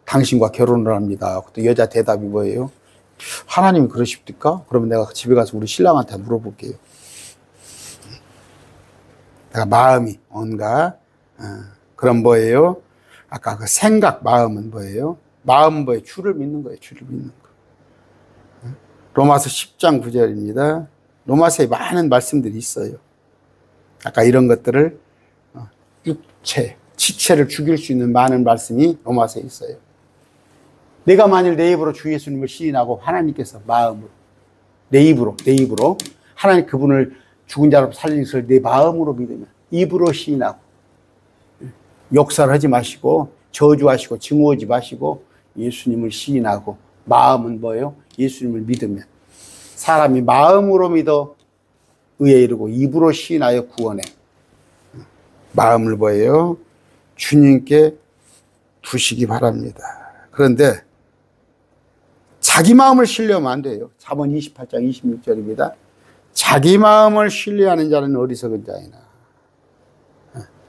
당신과 결혼을 합니다. 또 여자 대답이 뭐예요? 하나님이 그러십니까? 그러면 내가 집에 가서 우리 신랑한테 물어볼게요. 내가 마음이 뭔가 그런 뭐예요? 아까 그 생각 마음은 뭐예요? 마음은 뭐예요? 주를 믿는 거예요. 주를 믿는 거. 로마서 10장 9절입니다. 로마서에 많은 말씀들이 있어요. 아까 이런 것들을 육체, 지체를 죽일 수 있는 많은 말씀이 로마서에 있어요. 내가 만일 내 입으로 주 예수님을 시인하고 하나님께서 마음으로 내 입으로 하나님 그분을 죽은 자로 살린 것을 내 마음으로 믿으면 입으로 시인하고 역사를 하지 마시고 저주하시고 증오하지 마시고 예수님을 시인하고 마음은 뭐예요? 예수님을 믿으면 사람이 마음으로 믿어 의에 이르고 입으로 시인하여 구원해. 마음을 뭐예요? 주님께 두시기 바랍니다. 그런데 자기 마음을 신뢰하면 안 돼요. 잠언 28장 26절입니다. 자기 마음을 신뢰하는 자는 어리석은 자이나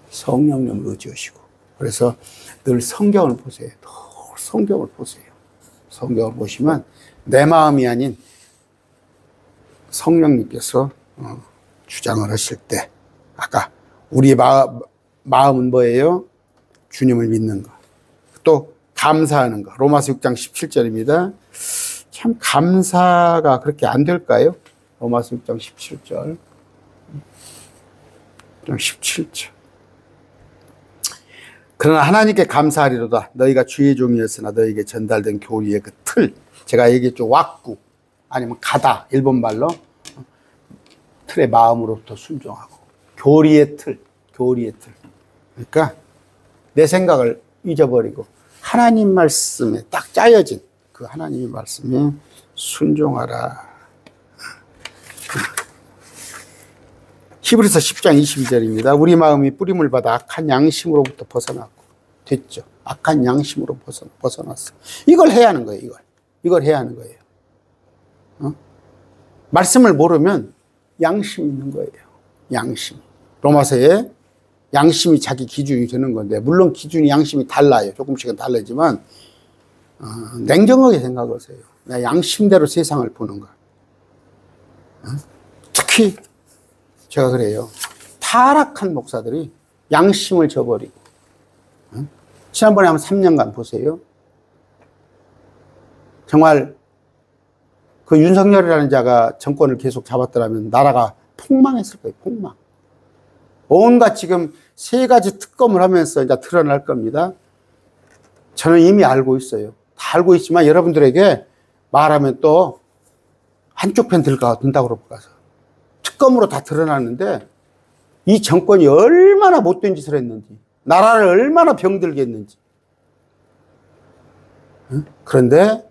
성령님을 의지하시고. 그래서 늘 성경을 보세요. 성경을 보세요. 성경을 보시면 내 마음이 아닌 성령님께서 주장을 하실 때 아까 우리 마음은 뭐예요? 주님을 믿는 거. 또 감사하는 거. 로마서 6장 17절입니다. 참 감사가 그렇게 안 될까요? 로마서 6장 17절. 17절. 그러나 하나님께 감사하리로다. 너희가 주의 종이었으나 너희에게 전달된 교리의 그 틀. 제가 얘기했죠. 왁구 아니면 가다. 일본말로 틀의 마음으로부터 순종하고. 교리의 틀. 그러니까 내 생각을 잊어버리고 하나님 말씀에 딱 짜여진 그 하나님의 말씀에 순종하라. 히브리서 10장 22절입니다. 우리 마음이 뿌림을 받아 악한 양심으로부터 벗어났고 됐죠. 악한 양심으로 벗어났어. 이걸 해야 하는 거예요. 이걸 해야 하는 거예요. 말씀을 모르면 양심 있는 거예요. 양심. 로마서에 양심이 자기 기준이 되는 건데 물론 기준이 양심이 달라요. 조금씩은 다르지만 냉정하게 생각하세요. 내 양심대로 세상을 보는 거. 특히 제가 그래요. 타락한 목사들이 양심을 저버리고 지난번에 한번 3년간 보세요. 정말 그 윤석열이라는 자가 정권을 계속 잡았더라면 나라가 폭망했을 거예요. 폭망. 온갖 지금 3가지 특검을 하면서 이제 드러날 겁니다. 저는 이미 알고 있어요. 다 알고 있지만 여러분들에게 말하면 또 한쪽 편 된다고 그럴까서. 특검으로 다 드러났는데 이 정권이 얼마나 못된 짓을 했는지, 나라를 얼마나 병들게 했는지. 그런데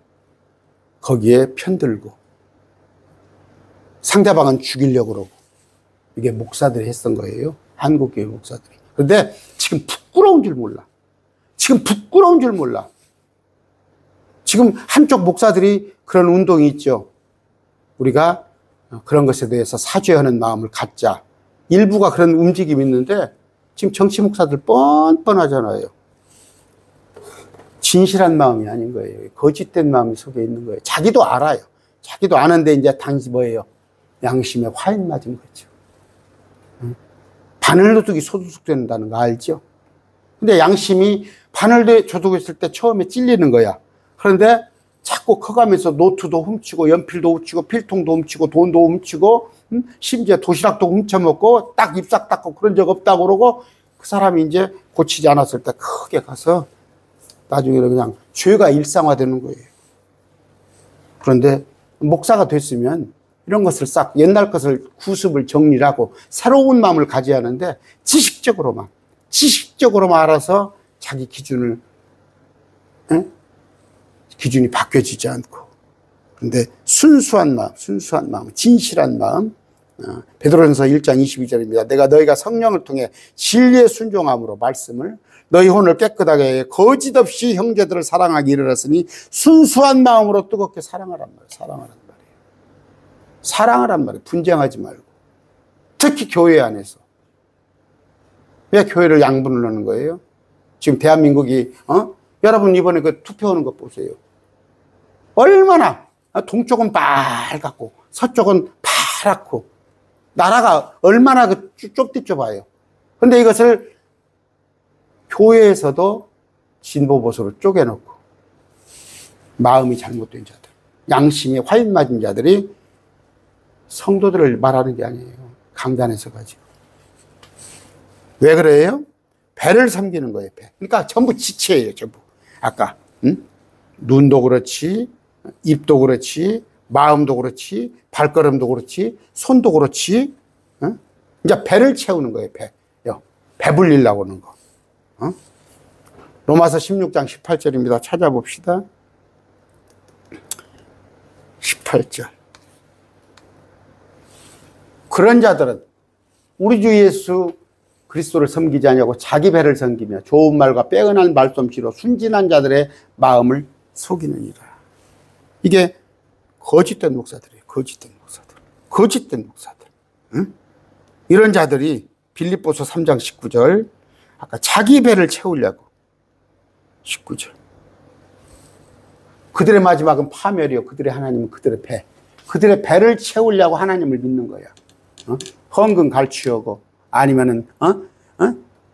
거기에 편들고 상대방은 죽이려고 그러고 이게 목사들이 했던 거예요. 한국교회 목사들이. 그런데 지금 부끄러운 줄 몰라. 지금 한쪽 목사들이 그런 운동이 있죠. 우리가 그런 것에 대해서 사죄하는 마음을 갖자. 일부가 그런 움직임이 있는데 지금 정치 목사들 뻔뻔하잖아요. 진실한 마음이 아닌 거예요. 거짓된 마음이 속에 있는 거예요. 자기도 알아요. 자기도 아는데 이제 당시 뭐예요? 양심에 화인 맞은 거죠. 바늘도둑이 소두둑된다는 거 알죠? 근데 양심이 바늘도둑했을 때 처음에 찔리는 거야. 그런데 자꾸 커가면서 노트도 훔치고 연필도 훔치고 필통도 훔치고 돈도 훔치고 심지어 도시락도 훔쳐먹고 딱 입싹 닦고 그런 적 없다고 그러고 그 사람이 이제 고치지 않았을 때 크게 가서 나중에는 그냥 죄가 일상화되는 거예요. 그런데 목사가 됐으면 이런 것을 싹 옛날 것을 구습을 정리를 하고 새로운 마음을 가져야 하는데 지식적으로만 알아서 자기 기준을 기준이 바뀌어지지 않고 그런데 순수한 마음, 진실한 마음. 베드로전서 1장 22절입니다. 내가 너희가 성령을 통해 진리에 순종함으로 말씀을 너희 혼을 깨끗하게 해 거짓 없이 형제들을 사랑하기 이르렀으니 순수한 마음으로 뜨겁게 사랑하란 말이에요. 사랑하란 말이에요. 분쟁하지 말고. 특히 교회 안에서. 왜 교회를 양분을 하는 거예요? 지금 대한민국이 여러분 이번에 그 투표하는 거 보세요. 얼마나 동쪽은 빨갛고 서쪽은 파랗고 나라가 얼마나 좁디 좁아요. 그런데 이것을 교회에서도 진보 보수로 쪼개놓고 마음이 잘못된 자들, 양심이 화인 맞은 자들이 성도들을 말하는 게 아니에요. 강단에서 가지고. 왜 그래요? 배를 섬기는 거예요. 배. 그러니까 전부 지체예요. 전부. 아까 눈도 그렇지, 입도 그렇지, 마음도 그렇지, 발걸음도 그렇지, 손도 그렇지. 이제 배를 채우는 거예요. 배 불리려고 하는 거. 로마서 16장 18절입니다. 찾아봅시다. 18절. 그런 자들은 우리 주 예수 그리스도를 섬기지 아니하고 자기 배를 섬기며 좋은 말과 빼어난 말솜씨로 순진한 자들의 마음을 속이느니라. 이게 거짓된 목사들이에요. 거짓된 목사들. 응? 이런 자들이 빌립보서 3장 19절 아까 자기 배를 채우려고 19절. 그들의 마지막은 파멸이요. 그들의 하나님은 그들의 배. 그들의 배를 채우려고 하나님을 믿는 거야. 헌금 갈취하고 아니면은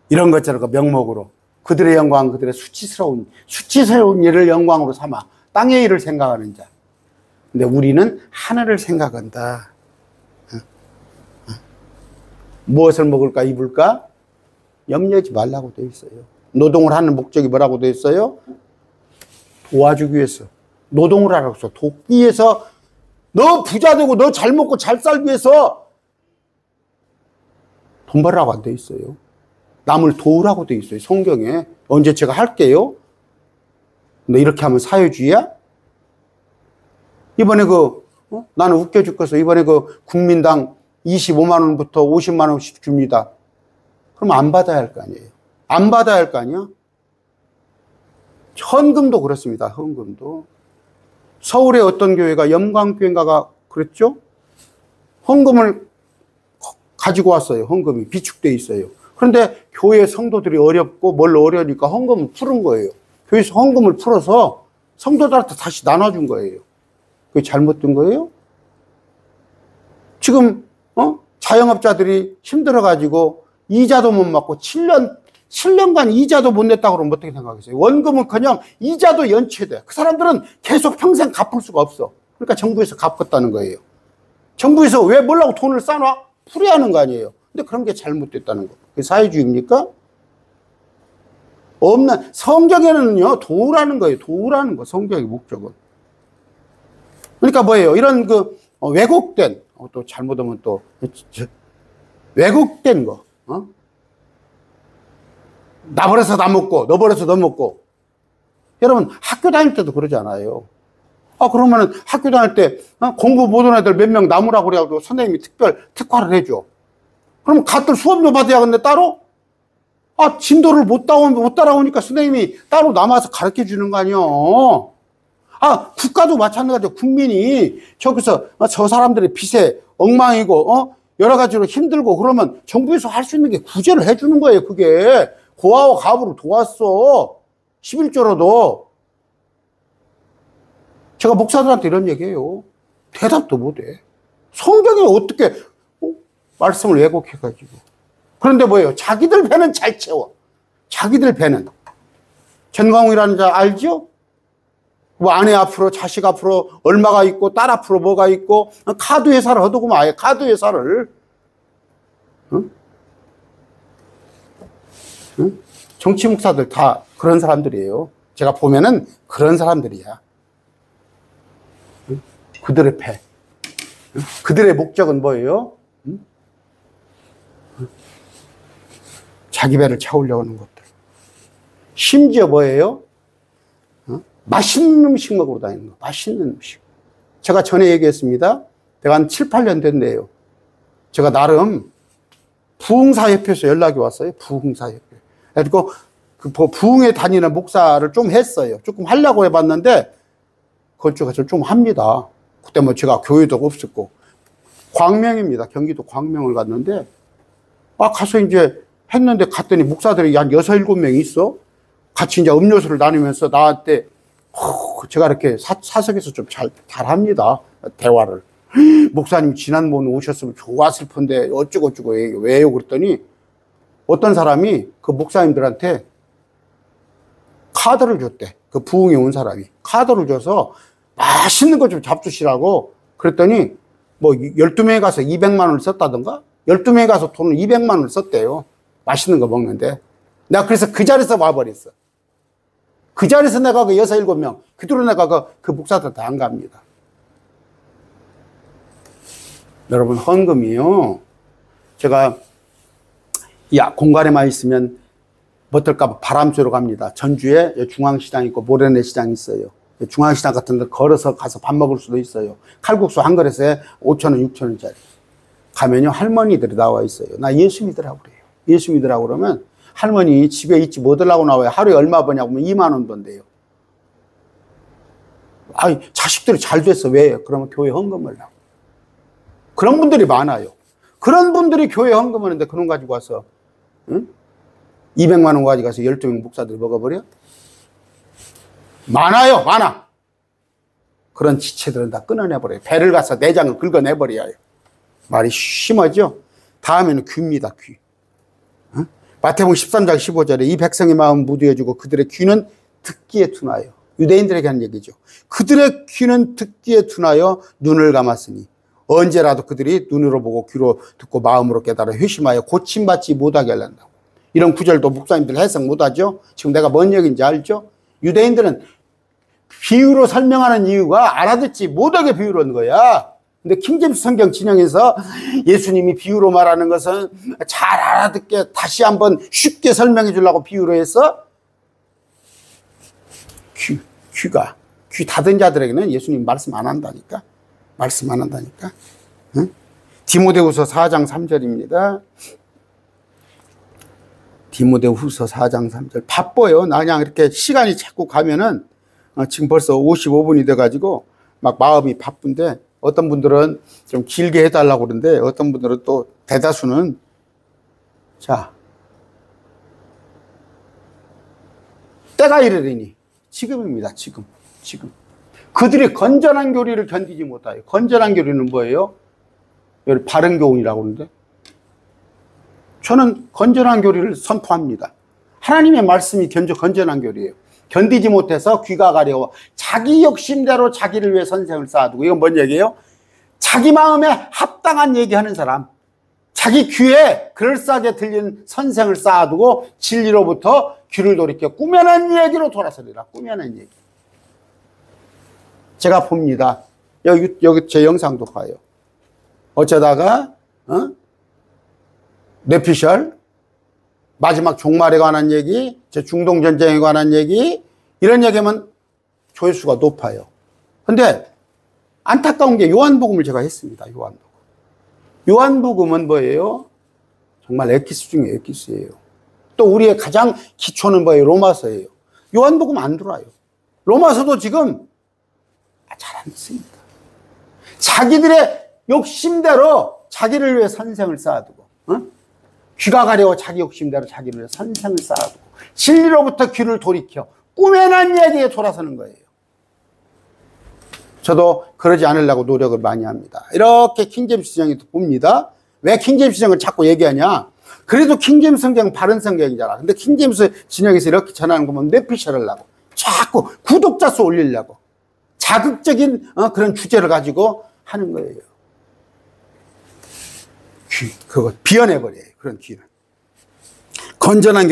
이런 것저런 명목으로 그들의 영광, 그들의 수치스러운 일을 영광으로 삼아 땅의 일을 생각하는 자. 근데 우리는 하늘을 생각한다. 무엇을 먹을까 입을까 염려하지 말라고 되어 있어요. 노동을 하는 목적이 뭐라고 되어 있어요? 도와주기 위해서. 노동을 하라고 해서 돕기 위해서 너 부자 되고 너 잘 먹고 잘 살기 위해서 돈 벌라고 안 돼 있어요. 남을 도우라고 돼 있어요. 성경에. 언제 제가 할게요? 너 이렇게 하면 사회주의야? 이번에 나는 웃겨 죽겠어. 이번에 국민당 25만 원부터 50만 원씩 줍니다. 그럼 안 받아야 할 거 아니에요. 안 받아야 할 거 아니야? 헌금도 그렇습니다. 헌금도. 서울의 어떤 교회가 영광교회인가가 그랬죠? 헌금을 가지고 왔어요. 헌금이 비축돼 있어요. 그런데 교회 성도들이 어렵고 뭘 어려우니까 헌금을 풀은 거예요. 교회에서 헌금을 풀어서 성도들한테 다시 나눠준 거예요. 그게 잘못된 거예요? 지금 자영업자들이 힘들어가지고 이자도 못 받고 7년간 이자도 못 냈다고 그러면 어떻게 생각하세요? 원금은커녕 이자도 연체돼. 그 사람들은 계속 평생 갚을 수가 없어. 그러니까 정부에서 갚았다는 거예요. 정부에서 왜 뭐라고 돈을 싸놔? 풀이하는 거 아니에요. 근데 그런 게 잘못됐다는 거. 그게 사회주의입니까? 없는, 성경에는요, 도우라는 거예요. 도우라는 거, 성경의 목적은. 그러니까 뭐예요? 이런 왜곡된, 또 잘못하면 또, 왜곡된 거, 나 버려서 나 먹고, 너 버려서 너 먹고. 여러분, 학교 다닐 때도 그러지 않아요. 그러면은 학교 다닐 때 공부 못하는 애들 몇 명 남으라고 그래가지고 선생님이 특화를 해줘. 그러면 가들 수업료 받아야겠네, 따로? 진도를 못 따라오니까 선생님이 따로 남아서 가르쳐 주는 거 아니야. 국가도 마찬가지죠. 국민이 저기서 저 사람들의 빚에 엉망이고, 여러 가지로 힘들고 그러면 정부에서 할 수 있는 게 구제를 해주는 거예요. 그게 고아와 가부를 도왔어. 11조로도. 제가 목사들한테 이런 얘기해요. 대답도 못해. 성경에 어떻게 말씀을 왜곡해가지고. 그런데 뭐예요? 자기들 배는 잘 채워. 자기들 배는. 전광훈이라는 자 알죠? 뭐 아내 앞으로 자식 앞으로 얼마가 있고 딸 앞으로 뭐가 있고 카드 회사를 하더구만. 아예 카드 회사를. 응? 응? 정치 목사들 다 그런 사람들이에요. 제가 보면은 그런 사람들이야. 응? 그들의 배. 응? 그들의 목적은 뭐예요? 응? 응? 자기 배를 채우려고 하는 것들. 심지어 뭐예요? 맛있는 음식 먹으러 다니는 거. 맛있는 음식. 제가 전에 얘기했습니다. 내가 한 7, 8년 됐네요. 제가 나름 부흥사협회에서 연락이 왔어요. 부흥사협회. 그래가지고 그 부흥에 다니는 목사를 좀 했어요. 조금 하려고 해봤는데 그쪽에서 좀 합니다. 그때 뭐 제가 교회도 없었고 광명입니다. 경기도 광명을 갔는데 가서 이제 했는데 갔더니 목사들이 한 6, 7명이 있어. 같이 이제 음료수를 나누면서 나한테 제가 이렇게 사석에서 좀 잘합니다. 대화를. 목사님 지난번에 오셨으면 좋았을 텐데 어쩌고저쩌고 왜요? 그랬더니 어떤 사람이 그 목사님들한테 카드를 줬대. 그 부흥에 온 사람이 카드를 줘서 맛있는 거 좀 잡수시라고. 그랬더니 뭐 12명에 가서 200만 원을 썼다던가 12명에 가서 돈을 200만 원을 썼대요. 맛있는 거 먹는데. 내가 그래서 그 자리에서 와버렸어. 그 자리에서 내가 그 6, 7명, 그 뒤로 내가 그 목사들한테 안 갑니다. 여러분, 헌금이요. 제가 이 공간에만 있으면 어떨까 바람 쐬러 갑니다. 전주에 중앙시장 있고 모래내 시장 있어요. 중앙시장 같은 데 걸어서 가서 밥 먹을 수도 있어요. 칼국수 한 그릇에 5,000원, 6,000원짜리. 가면요, 할머니들이 나와 있어요. 나 예수 믿으라고 그래요. 예수 믿으라고 그러면 할머니 집에 있지 못하려고 나와요. 하루에 얼마 버냐고 하면 2만 원 번대요. 자식들이 잘 됐어. 왜? 그러면 교회 헌금을 하고. 그런 분들이 많아요. 그런 분들이 교회 헌금하는데 그런 거 가지고 와서 200만 원 가지고 가서 12명 목사들 먹어버려? 많아요. 많아. 그런 지체들은 다 끊어내버려요. 배를 가서 내장을 긁어내버려요. 말이 심하죠? 다음에는 귀입니다. 귀. 마태복음 13장 15절에 이 백성의 마음 무디어주고 그들의 귀는 듣기에 둔하여. 유대인들에게 하는 얘기죠. 그들의 귀는 듣기에 둔하여 눈을 감았으니 언제라도 그들이 눈으로 보고 귀로 듣고 마음으로 깨달아 회심하여 고침받지 못하게 하려고. 이런 구절도 목사님들 해석 못하죠. 지금 내가 뭔 얘기인지 알죠? 유대인들은 비유로 설명하는 이유가 알아듣지 못하게 비유로 한 거야. 근데 킹제임스 성경 진영에서 예수님이 비유로 말하는 것은 잘 알아듣게 다시 한번 쉽게 설명해 주려고 비유로 해서 귀 닫은 자들에게는 예수님 말씀 안 한다니까. 말씀 안 한다니까. 응? 디모데후서 4장 3절입니다. 디모데후서 4장 3절. 바빠요. 나 그냥 이렇게 시간이 자꾸 가면은 지금 벌써 55분이 돼가지고 막 마음이 바쁜데 어떤 분들은 좀 길게 해달라고 그러는데 어떤 분들은 또 대다수는 자 때가 이르리니 지금입니다. 지금 그들이 건전한 교리를 견디지 못하여. 건전한 교리는 뭐예요? 바른 교훈이라고 하는데 저는 건전한 교리를 선포합니다. 하나님의 말씀이 건전한 교리예요. 견디지 못해서 귀가 가려워 자기 욕심대로 자기를 위해 선생을 쌓아두고. 이건 뭔 얘기예요? 자기 마음에 합당한 얘기하는 사람, 자기 귀에 그럴싸하게 들리는 선생을 쌓아두고 진리로부터 귀를 돌이켜 꾸며낸 얘기로 돌아서리라. 꾸며낸 얘기. 제가 봅니다. 여기 제 영상도 봐요. 어쩌다가 뇌피셜 마지막 종말에 관한 얘기, 제 중동전쟁에 관한 얘기, 이런 얘기하면 조회수가 높아요. 근데 안타까운 게 요한복음을 제가 했습니다. 요한복음은 뭐예요? 정말 엑기스 중에 엑기스예요. 또 우리의 가장 기초는 뭐예요? 로마서예요. 요한복음 안 들어와요. 로마서도 지금 잘 안 씁니다. 자기들의 욕심대로 자기를 위해 선생을 쌓아두고, 귀가 가려워 자기 욕심대로 자기를 위해 선생을 쌓아두고, 진리로부터 귀를 돌이켜 꾸며난 얘기에 돌아서는 거예요. 저도 그러지 않으려고 노력을 많이 합니다. 이렇게 킹제임스 성경을 봅니다. 왜 킹제임스 성경을 자꾸 얘기하냐? 그래도 킹제임스 성경 바른 성경이잖아. 근데 킹제임스 진영에서 이렇게 전하는 거면 내피셔라고 자꾸 구독자 수 올리려고 자극적인 그런 주제를 가지고 하는 거예요. 그거 비워내버려요. 그런 귀는. 건전한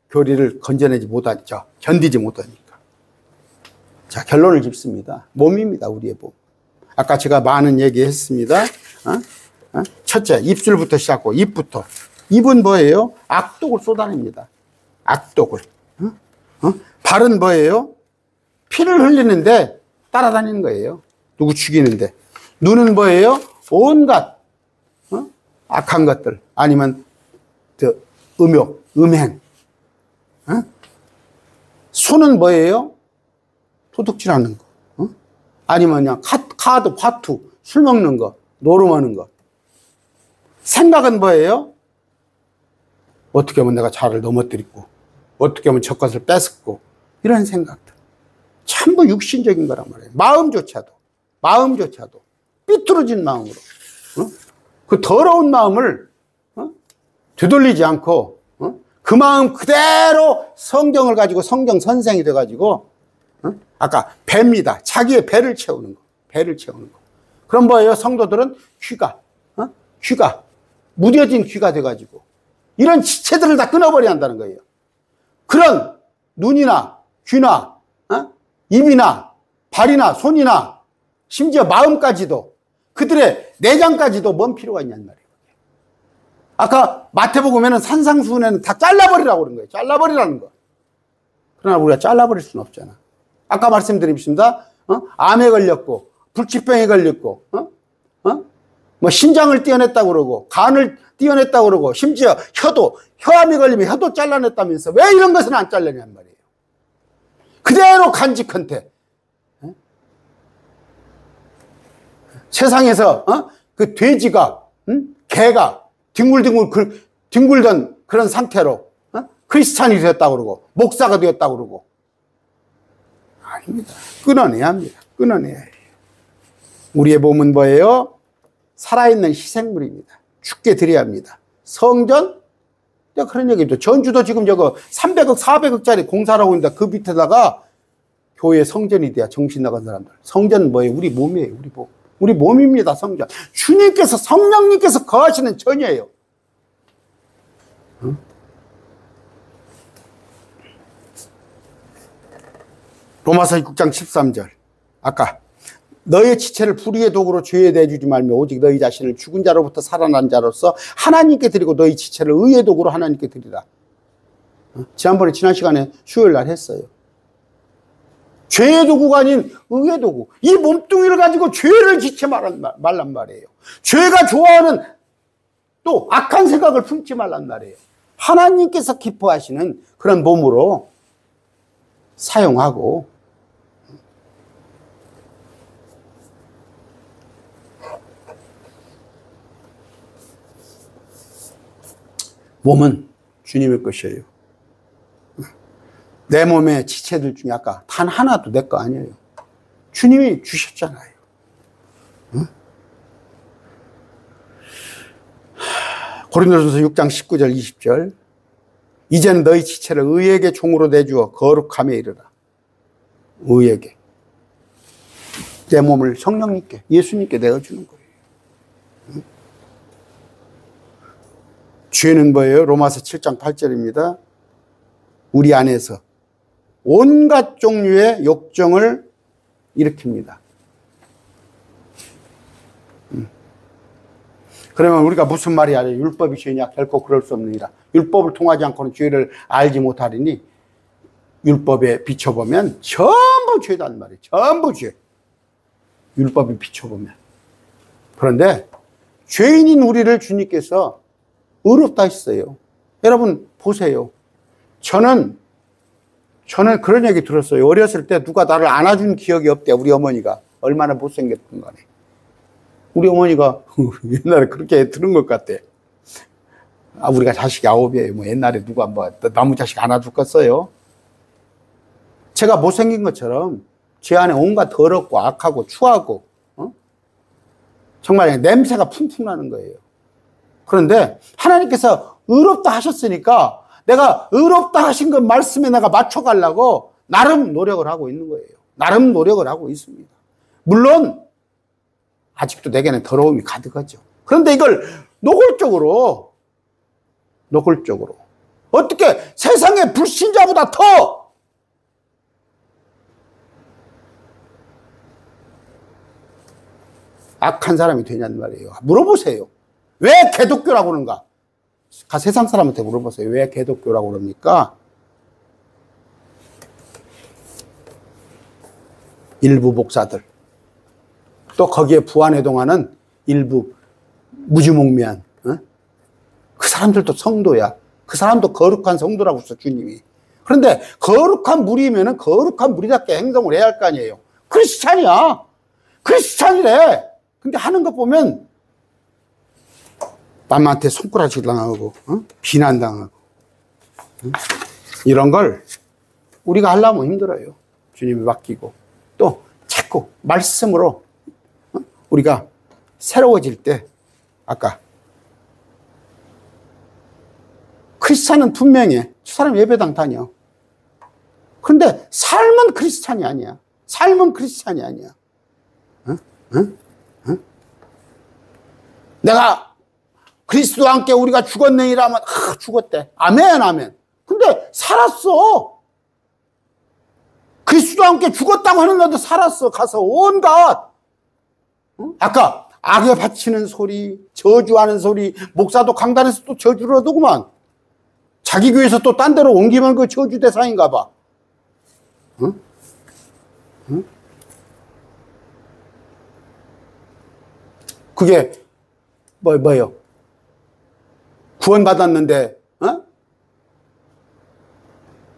교리를 건져내지 못하죠. 견디지 못하니까. 자, 결론을 짓습니다. 몸입니다. 우리의 몸. 아까 제가 많은 얘기했습니다. 첫째, 입술부터 시작하고 입부터. 입은 뭐예요? 악독을 쏟아냅니다. 악독을. 발은 뭐예요? 피를 흘리는데 따라다니는 거예요. 누구 죽이는데. 눈은 뭐예요? 온갖 악한 것들 아니면 음욕, 음행. 손은 뭐예요? 도둑질하는 거. 아니면 그냥 카드, 화투, 술 먹는 거, 노름하는 거. 생각은 뭐예요? 어떻게 하면 내가 자를 넘어뜨리고, 어떻게 하면 저 것을 뺏었고, 이런 생각들. 전부 육신적인 거란 말이에요. 마음조차도 삐뚤어진 마음으로. 그 더러운 마음을 되돌리지 않고, 그 마음 그대로 성경을 가지고 성경 선생이 돼가지고, 아까 배입니다. 자기의 배를 채우는 거. 그럼 뭐예요? 성도들은 귀가 무뎌진 귀가 돼가지고 이런 지체들을 다 끊어버려야 한다는 거예요. 그런 눈이나 귀나 입이나 발이나 손이나 심지어 마음까지도 그들의 내장까지도 뭔 필요가 있냐는 말이에요. 아까 마태복음에는 산상수훈에는 다 잘라버리라고 그런 거예요. 잘라버리라는 거. 그러나 우리가 잘라버릴 수는 없잖아. 아까 말씀드렸습니다. 암에 걸렸고 불치병에 걸렸고 뭐 신장을 떼어냈다고 그러고 간을 떼어냈다고 그러고 심지어 혀암이 걸리면 혀도 잘라냈다면서 왜 이런 것은 안 잘라내냔 말이에요. 그대로 간직한테 세상에서 그 돼지가 개가 뒹굴던 그런 상태로 크리스찬이 되었다고 그러고 목사가 되었다고 그러고 아닙니다. 끊어내야 합니다. 끊어내야 해요. 우리의 몸은 뭐예요? 살아있는 희생물입니다. 죽게 드려야 합니다. 성전? 그런 얘기죠. 전주도 지금 저거 300억, 400억짜리 공사를 하고 있는데 그 밑에다가 교회 성전이 돼야 정신 나간 사람들. 성전은 뭐예요? 우리 몸이에요. 우리 몸. 우리 몸입니다. 성전. 주님께서 성령님께서 거하시는 전이에요. 로마서 6장 13절. 아까 너의 지체를 불의의 도구로 죄에 내주지 말며 오직 너희 자신을 죽은 자로부터 살아난 자로서 하나님께 드리고 너희 지체를 의의 도구로 하나님께 드리라. 지난 시간에 수요일 날 했어요. 죄의 도구가 아닌 의의 도구. 이 몸뚱이를 가지고 죄를 지체 말란 말이에요. 죄가 좋아하는 또 악한 생각을 품지 말란 말이에요. 하나님께서 기뻐하시는 그런 몸으로 사용하고 몸은 주님의 것이에요. 내 몸의 지체들 중에 아까 단 하나도 내 거 아니에요. 주님이 주셨잖아요. 고린도전서 6장 19절 20절 이제는 너희 지체를 의에게 종으로 내주어 거룩함에 이르라. 의에게. 내 몸을 성령님께 예수님께 내어주는 거예요. 죄는 뭐예요? 로마서 7장 8절입니다. 우리 안에서 온갖 종류의 욕정을 일으킵니다. 그러면 우리가 무슨 말이 아니라 율법이 죄냐? 결코 그럴 수 없느니라. 율법을 통하지 않고는 죄를 알지 못하리니 율법에 비춰보면 전부 죄단 말이에요. 전부 죄. 율법에 비춰보면. 그런데 죄인인 우리를 주님께서 의롭다 했어요. 여러분 보세요. 저는 저는 그런 얘기 들었어요. 어렸을 때 누가 나를 안아준 기억이 없대. 우리 어머니가. 얼마나 못생겼던 거네. 우리 어머니가 옛날에 그렇게 들은 것 같아. 아, 우리가 자식이 9이에요. 뭐 옛날에 누가 뭐 나무 자식 안아줬겠어요? 제가 못생긴 것처럼 제 안에 온갖 더럽고 악하고 추하고 정말 냄새가 풍풍 나는 거예요. 그런데 하나님께서 의롭다 하셨으니까 내가 의롭다 하신 그 말씀에 내가 맞춰가려고 나름 노력을 하고 있는 거예요. 나름 노력을 하고 있습니다. 물론 아직도 내게는 더러움이 가득하죠. 그런데 이걸 노골적으로 어떻게 세상의 불신자보다 더 악한 사람이 되냐는 말이에요. 물어보세요. 왜 개독교라고 그러는가? 세상 사람한테 물어보세요. 왜 개독교라고 그럽니까? 일부 목사들, 또 거기에 부안해동하는 일부 무지몽매한 그 사람들도 성도야. 그 사람도 거룩한 성도라고 했어, 주님이. 그런데 거룩한 무리면은 거룩한 무리답게 행동을 해야 할 거 아니에요. 크리스찬이야. 크리스찬이래. 근데 하는 거 보면 남한테 손가락질 당하고 비난당하고 이런 걸 우리가 하려면 힘들어요. 주님이 맡기고 또 자꾸 말씀으로 우리가 새로워질 때 아까 크리스찬은 분명해. 저 사람 예배당 다녀. 그런데 삶은 크리스찬이 아니야. 삶은 크리스찬이 아니야. 내가 그리스도와 함께 우리가 죽었느니라면 죽었대. 아멘 아멘. 근데 살았어. 그리스도와 함께 죽었다고 하는데도 살았어. 가서 온갖 아까 악에 바치는 소리, 저주하는 소리, 목사도 강단에서 또 저주를 하더구만. 자기 교회에서 또 딴 데로 옮기면 그 저주 대상인가 봐. 그게 뭐예요? 구원받았는데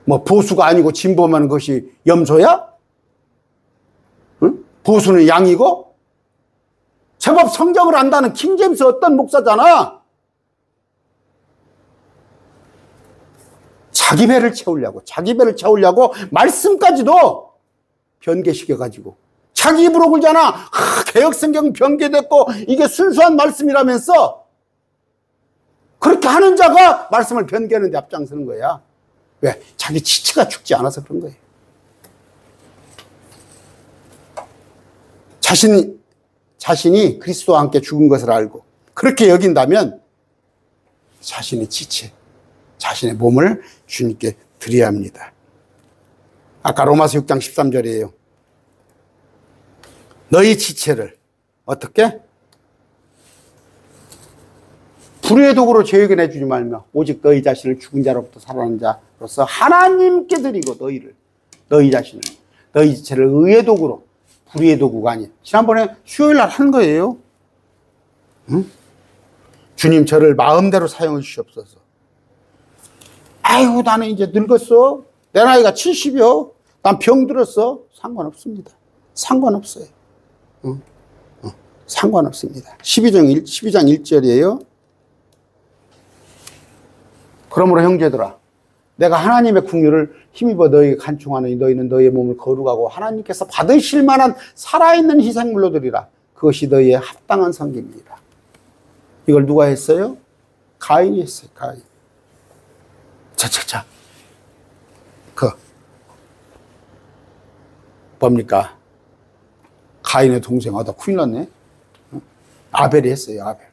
뭐 보수가 아니고 진보만 것이 염소야? 보수는 양이고? 제법 성경을 안다는 킹제임스 어떤 목사잖아. 자기 배를 채우려고 말씀까지도 변개시켜가지고 자기 입으로 그러잖아. 개혁성경 변개됐고 이게 순수한 말씀이라면서 그렇게 하는 자가 말씀을 변개하는 데 앞장서는 거야. 왜? 자기 지체가 죽지 않아서 그런 거예요. 자신이 그리스도와 함께 죽은 것을 알고 그렇게 여긴다면 자신의 지체, 자신의 몸을 주님께 드려야 합니다. 아까 로마서 6장 13절이에요. 너희 지체를 어떻게? 불의의 도구로 죄에게 내주지 말며 오직 너희 자신을 죽은 자로부터 살아난 자로서 하나님께 드리고 너희 자신을 너희 지체를 의의 도구로 불의의 도구가 아닌 지난번에 수요일 날 한 거예요. 주님 저를 마음대로 사용해 주시옵소서. 아이고 나는 이제 늙었어. 내 나이가 70이요. 난 병들었어. 상관없습니다. 상관없어요. 상관없습니다. 12장 1절이에요. 그러므로 형제들아 내가 하나님의 긍휼을 힘입어 너희에게 간청하노니 너희는 너희의 몸을 거룩하고 하나님께서 받으실 만한 살아있는 희생물로 드리라. 그것이 너희의 합당한 섬김이니라. 이걸 누가 했어요? 가인이 했어요. 가인. 뭡니까? 가인의 동생, 나 큰일 났네. 아벨이 했어요, 아벨.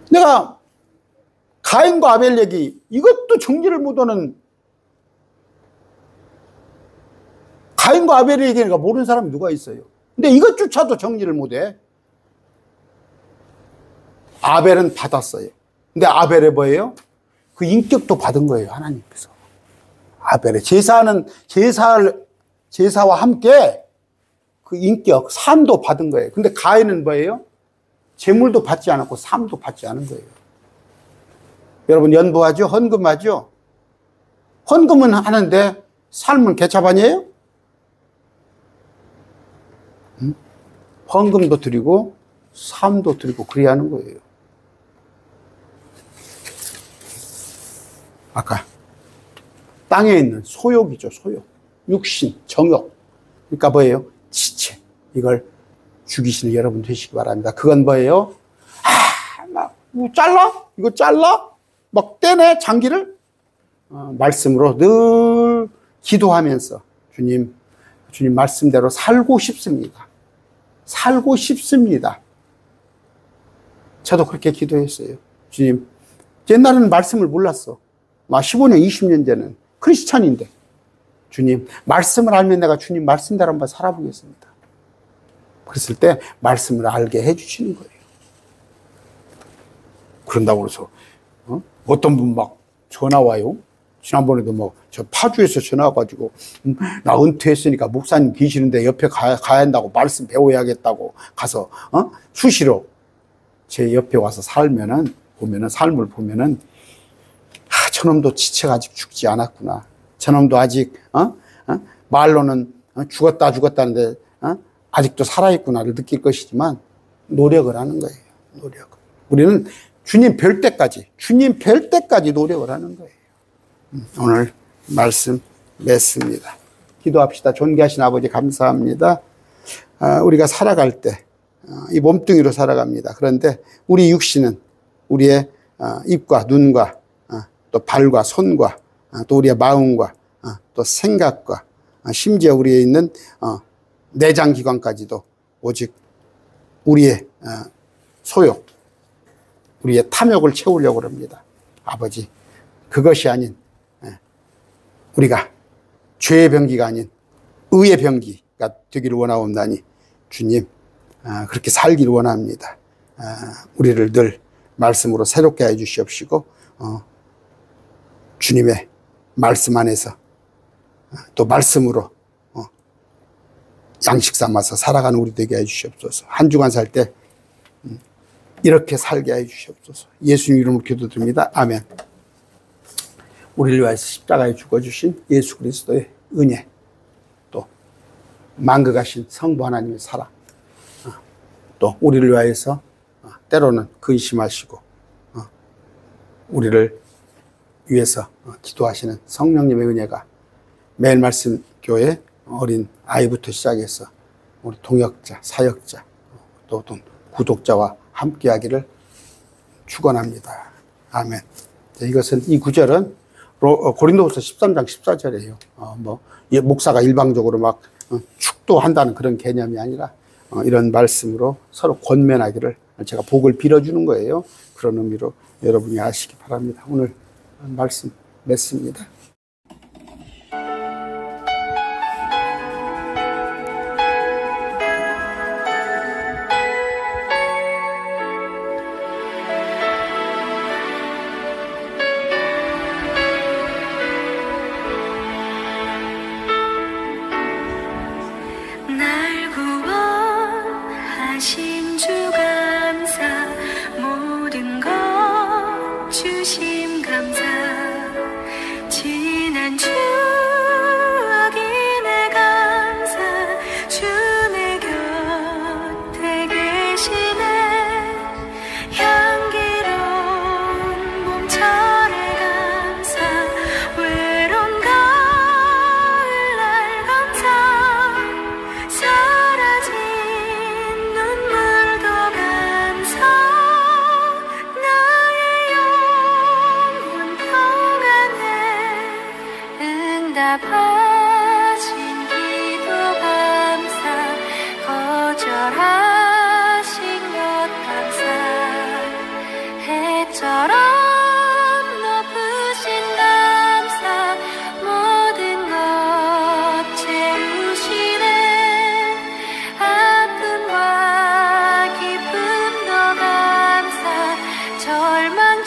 내가 가인과 아벨 얘기, 이것도 정리를 못하는, 가인과 아벨의 얘기니까 모르는 사람이 누가 있어요? 근데 이것조차도 정리를 못해. 아벨은 받았어요. 근데 아벨의 뭐예요? 그 인격도 받은 거예요, 하나님께서. 아벨의 제사와 함께 그 인격, 삶도 받은 거예요. 근데 가인은 뭐예요? 재물도 받지 않았고 삶도 받지 않은 거예요. 여러분 연부하죠? 헌금하죠? 헌금은 하는데 삶은 개차반이에요? 헌금도 드리고 삶도 드리고 그래야 하는 거예요. 아까 땅에 있는 소욕이죠. 소욕, 육신, 정욕. 그러니까 뭐예요? 지체. 이걸 죽이시는 여러분 되시기 바랍니다. 그건 뭐예요? 막 잘라? 이거 잘라? 막 떼네 장기를? 말씀으로 늘 기도하면서 주님 말씀대로 살고 싶습니다. 살고 싶습니다. 저도 그렇게 기도했어요. 주님, 옛날에는 말씀을 몰랐어. 15년, 20년 전에는 크리스찬인데 주님, 말씀을 알면 내가 주님 말씀대로 한번 살아보겠습니다. 그랬을 때 말씀을 알게 해주시는 거예요. 그런다고 해서 어떤 분 막 전화 와요. 지난번에도 뭐 저 파주에서 전화 와가지고 나 은퇴했으니까 목사님 계시는데 옆에 가야 한다고 말씀 배워야겠다고 가서 수시로 제 옆에 와서 삶을 보면은 저놈도 지체가 아직 죽지 않았구나. 저놈도 아직 말로는 죽었다는데 아직도 살아있구나를 느낄 것이지만 노력을 하는 거예요. 노력. 우리는 주님 뵐 때까지 노력을 하는 거예요. 오늘 말씀 맺습니다. 기도합시다. 존귀하신 아버지 감사합니다. 우리가 살아갈 때 이 몸뚱이로 살아갑니다. 그런데 우리 육신은 우리의 입과 눈과 또 발과 손과 또 우리의 마음과 또 생각과 심지어 우리에 있는 내장기관까지도 오직 우리의 소욕, 우리의 탐욕을 채우려고 합니다. 아버지, 그것이 아닌 우리가 죄의 병기가 아닌 의의 병기가 되기를 원하옵나니 주님, 그렇게 살기를 원합니다. 우리를 늘 말씀으로 새롭게 해 주시옵시고 주님의 말씀 안에서 또 말씀으로 양식 삼아서 살아가는 우리 되게 해 주시옵소서. 한 주간 살 때 이렇게 살게 해 주시옵소서. 예수님 이름으로 기도드립니다. 아멘. 우리를 위해서 십자가에 죽어주신 예수 그리스도의 은혜, 또 만극하신 성부 하나님의 사랑, 또 우리를 위해서 때로는 근심하시고 우리를 위해서 기도하시는 성령님의 은혜가 매일 말씀 교회 어린 아이부터 시작해서 우리 동역자, 사역자, 또 구독자와 함께하기를 축원합니다. 아멘. 이 구절은 고린도후서 13장 14절이에요. 목사가 일방적으로 막 축도한다는 그런 개념이 아니라 이런 말씀으로 서로 권면하기를 제가 복을 빌어주는 거예요. 그런 의미로 여러분이 아시기 바랍니다. 오늘 말씀 맺습니다. 날 구원하신 주 감사, 모든 것 주심 감사. 지난 추억이 내 감사, 주 내 곁에 계시네. 향기로운 봄철의 감사, 외로운 가을날 감사. 사라진 눈물도 감사, 나의 영혼 평안해. 응답하신 기도 감사, 거절하신 것 감사. 해처럼 높으신 감사, 모든 것 채우시네. 아픔과 기쁨도 감사, 절망